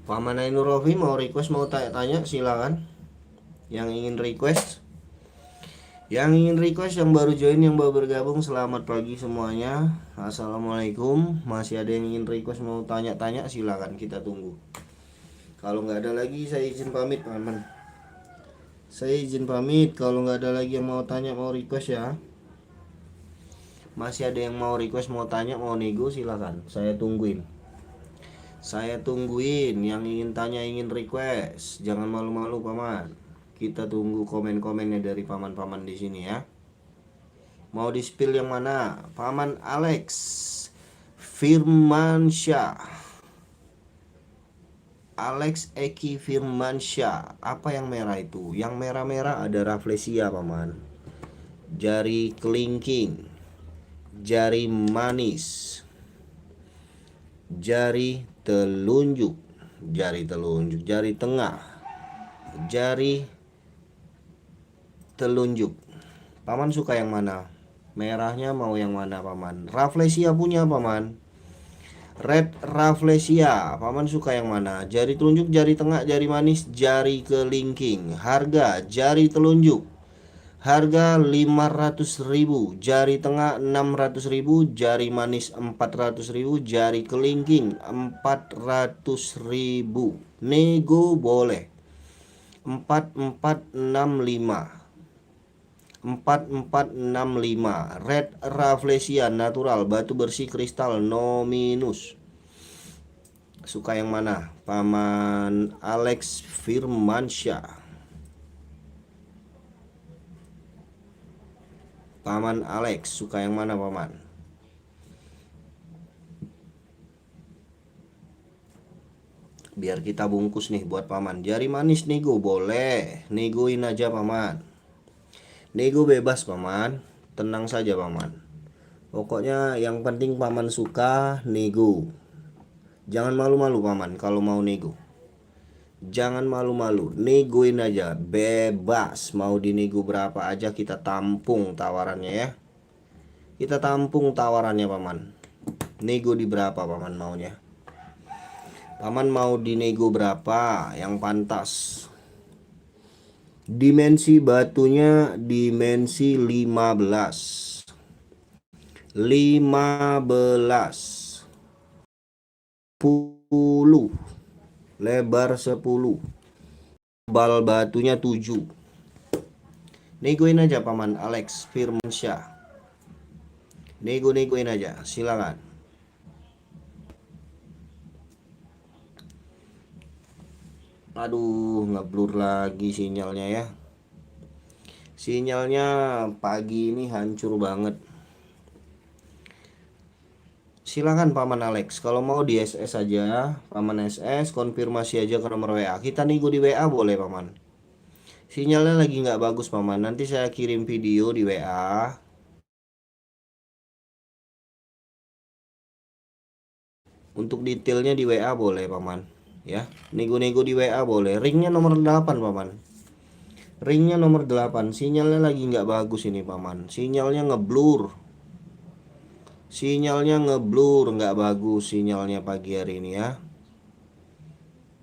Paman Ainur Rofi mau request, mau tanya-tanya, silakan. Yang ingin request Yang ingin request, yang baru join, yang baru bergabung, selamat pagi semuanya. Assalamualaikum. Masih ada yang ingin request mau tanya-tanya, silakan, kita tunggu. Kalau nggak ada lagi, saya izin pamit teman-teman. Saya izin pamit. Kalau nggak ada lagi yang mau tanya, mau request ya. Masih ada yang mau request, mau tanya, mau nego, silakan. Saya tungguin. Saya tungguin yang ingin tanya, ingin request. Jangan malu-malu paman. Kita tunggu komen-komennya dari paman-paman di sini ya. Mau di spill yang mana? Paman Alex Firmansyah. Alex Eki Firmansyah. Apa yang merah itu? Yang merah-merah ada rafflesia paman. Jari kelingking, jari manis, jari telunjuk, jari tengah, jari telunjuk. Paman suka yang mana? Merahnya mau yang mana paman? Rafflesia punya paman. Red Rafflesia. Paman suka yang mana? Jari telunjuk, jari tengah, jari manis, jari kelingking. Harga jari telunjuk harga 500.000, jari tengah 600.000, jari manis 400.000, jari kelingking 400.000. Nego boleh. 4465 Red Rafflesia natural, batu bersih kristal no minus. Suka yang mana? Paman Alex Firmansyah. Paman Alex suka yang mana paman? Biar kita bungkus nih buat paman. Jari manis nego boleh. Negoin aja paman. Nego bebas paman. Tenang saja paman. Pokoknya yang penting paman suka nego. Jangan malu-malu paman kalau mau nego. Jangan malu-malu, negoin aja, bebas. Mau dinego berapa aja kita tampung tawarannya ya. Kita tampung tawarannya paman. Nego di berapa paman maunya? Paman mau dinego berapa yang pantas? Dimensi batunya dimensi 15. 10. Lebar 10. Bal batunya 7. Negoin aja paman Alex Firmansyah. Nego-negoin aja, silakan. Aduh, ngeblur lagi sinyalnya ya. Sinyalnya pagi ini hancur banget. Silakan paman Alex, kalau mau di SS aja, paman SS konfirmasi aja ke nomor WA. Kita nego di WA boleh paman. Sinyalnya lagi nggak bagus paman. Nanti saya kirim video di WA. Untuk detailnya di WA boleh paman. Ya, nego-nego di WA boleh. Ringnya nomor 8 paman. Ringnya nomor 8. Sinyalnya lagi nggak bagus ini paman. Sinyalnya ngeblur. Sinyalnya ngeblur, nggak bagus sinyalnya pagi hari ini ya.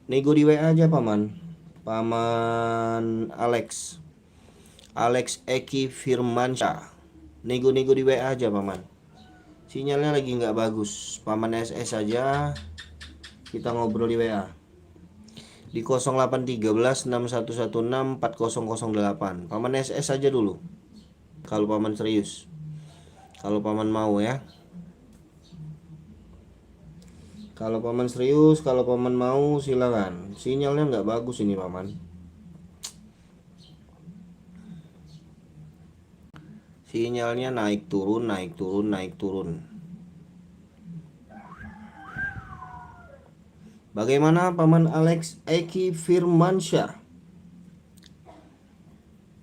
Nego di WA aja paman. Paman Alex. Alex Eki Firmansyah. Nego-nego di WA aja paman. Sinyalnya lagi nggak bagus. Paman SS aja. Kita ngobrol di WA. Di 0813 6116 4008. Paman SS aja dulu. Kalau paman serius. Kalau paman mau ya. Kalau paman serius, kalau paman mau silakan. Sinyalnya nggak bagus ini paman. Sinyalnya naik turun, naik turun, naik turun. Bagaimana paman Alex Eki Firmansyah?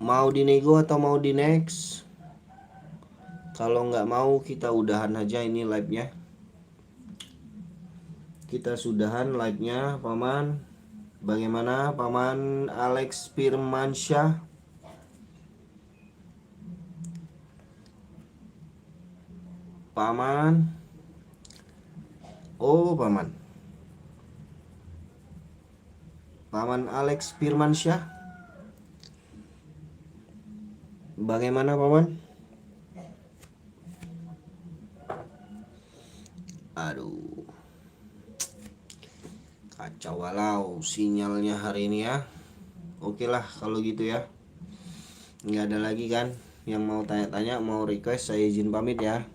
Mau dinego atau mau di next? Kalau nggak mau kita udahan aja ini live-nya. Kita sudahan live-nya paman. Bagaimana paman Alex Firmansyah? Paman. Oh paman. Paman Alex Firmansyah. Bagaimana paman? Aduh, kacau walau sinyalnya hari ini ya. Oke lah kalau gitu ya. Nggak ada lagi kan yang mau tanya-tanya, mau request, saya izin pamit ya.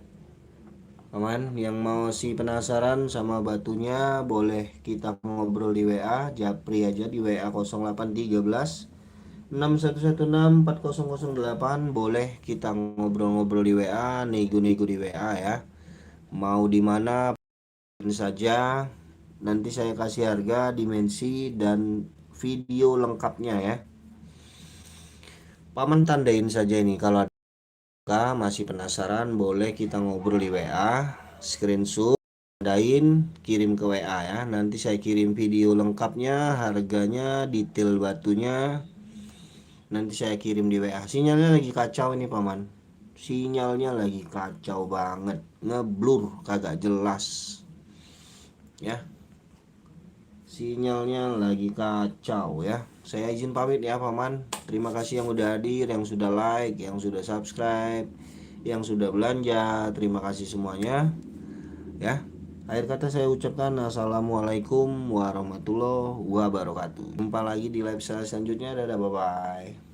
Paman, yang mau si penasaran sama batunya boleh kita ngobrol di WA, Japri aja di WA 0813 6116 4008. Boleh kita ngobrol-ngobrol di WA, nego-nego di WA ya. Mau di mana saja, nanti saya kasih harga, dimensi dan video lengkapnya ya. Paman tandain saja ini kalau masih penasaran, boleh kita ngobrol di WA, screenshot, tandain, kirim ke WA ya. Nanti saya kirim video lengkapnya, harganya, detail batunya. Nanti saya kirim di WA. Sinyalnya lagi kacau ini paman. Sinyalnya lagi kacau banget, ngeblur, kagak jelas. Ya. Sinyalnya lagi kacau ya. Saya izin pamit ya paman. Terima kasih yang udah hadir, yang sudah like, yang sudah subscribe, yang sudah belanja. Terima kasih semuanya ya. Akhir kata saya ucapkan assalamualaikum warahmatullahi wabarakatuh. Jumpa lagi di live saya selanjutnya. Dadah, bye bye.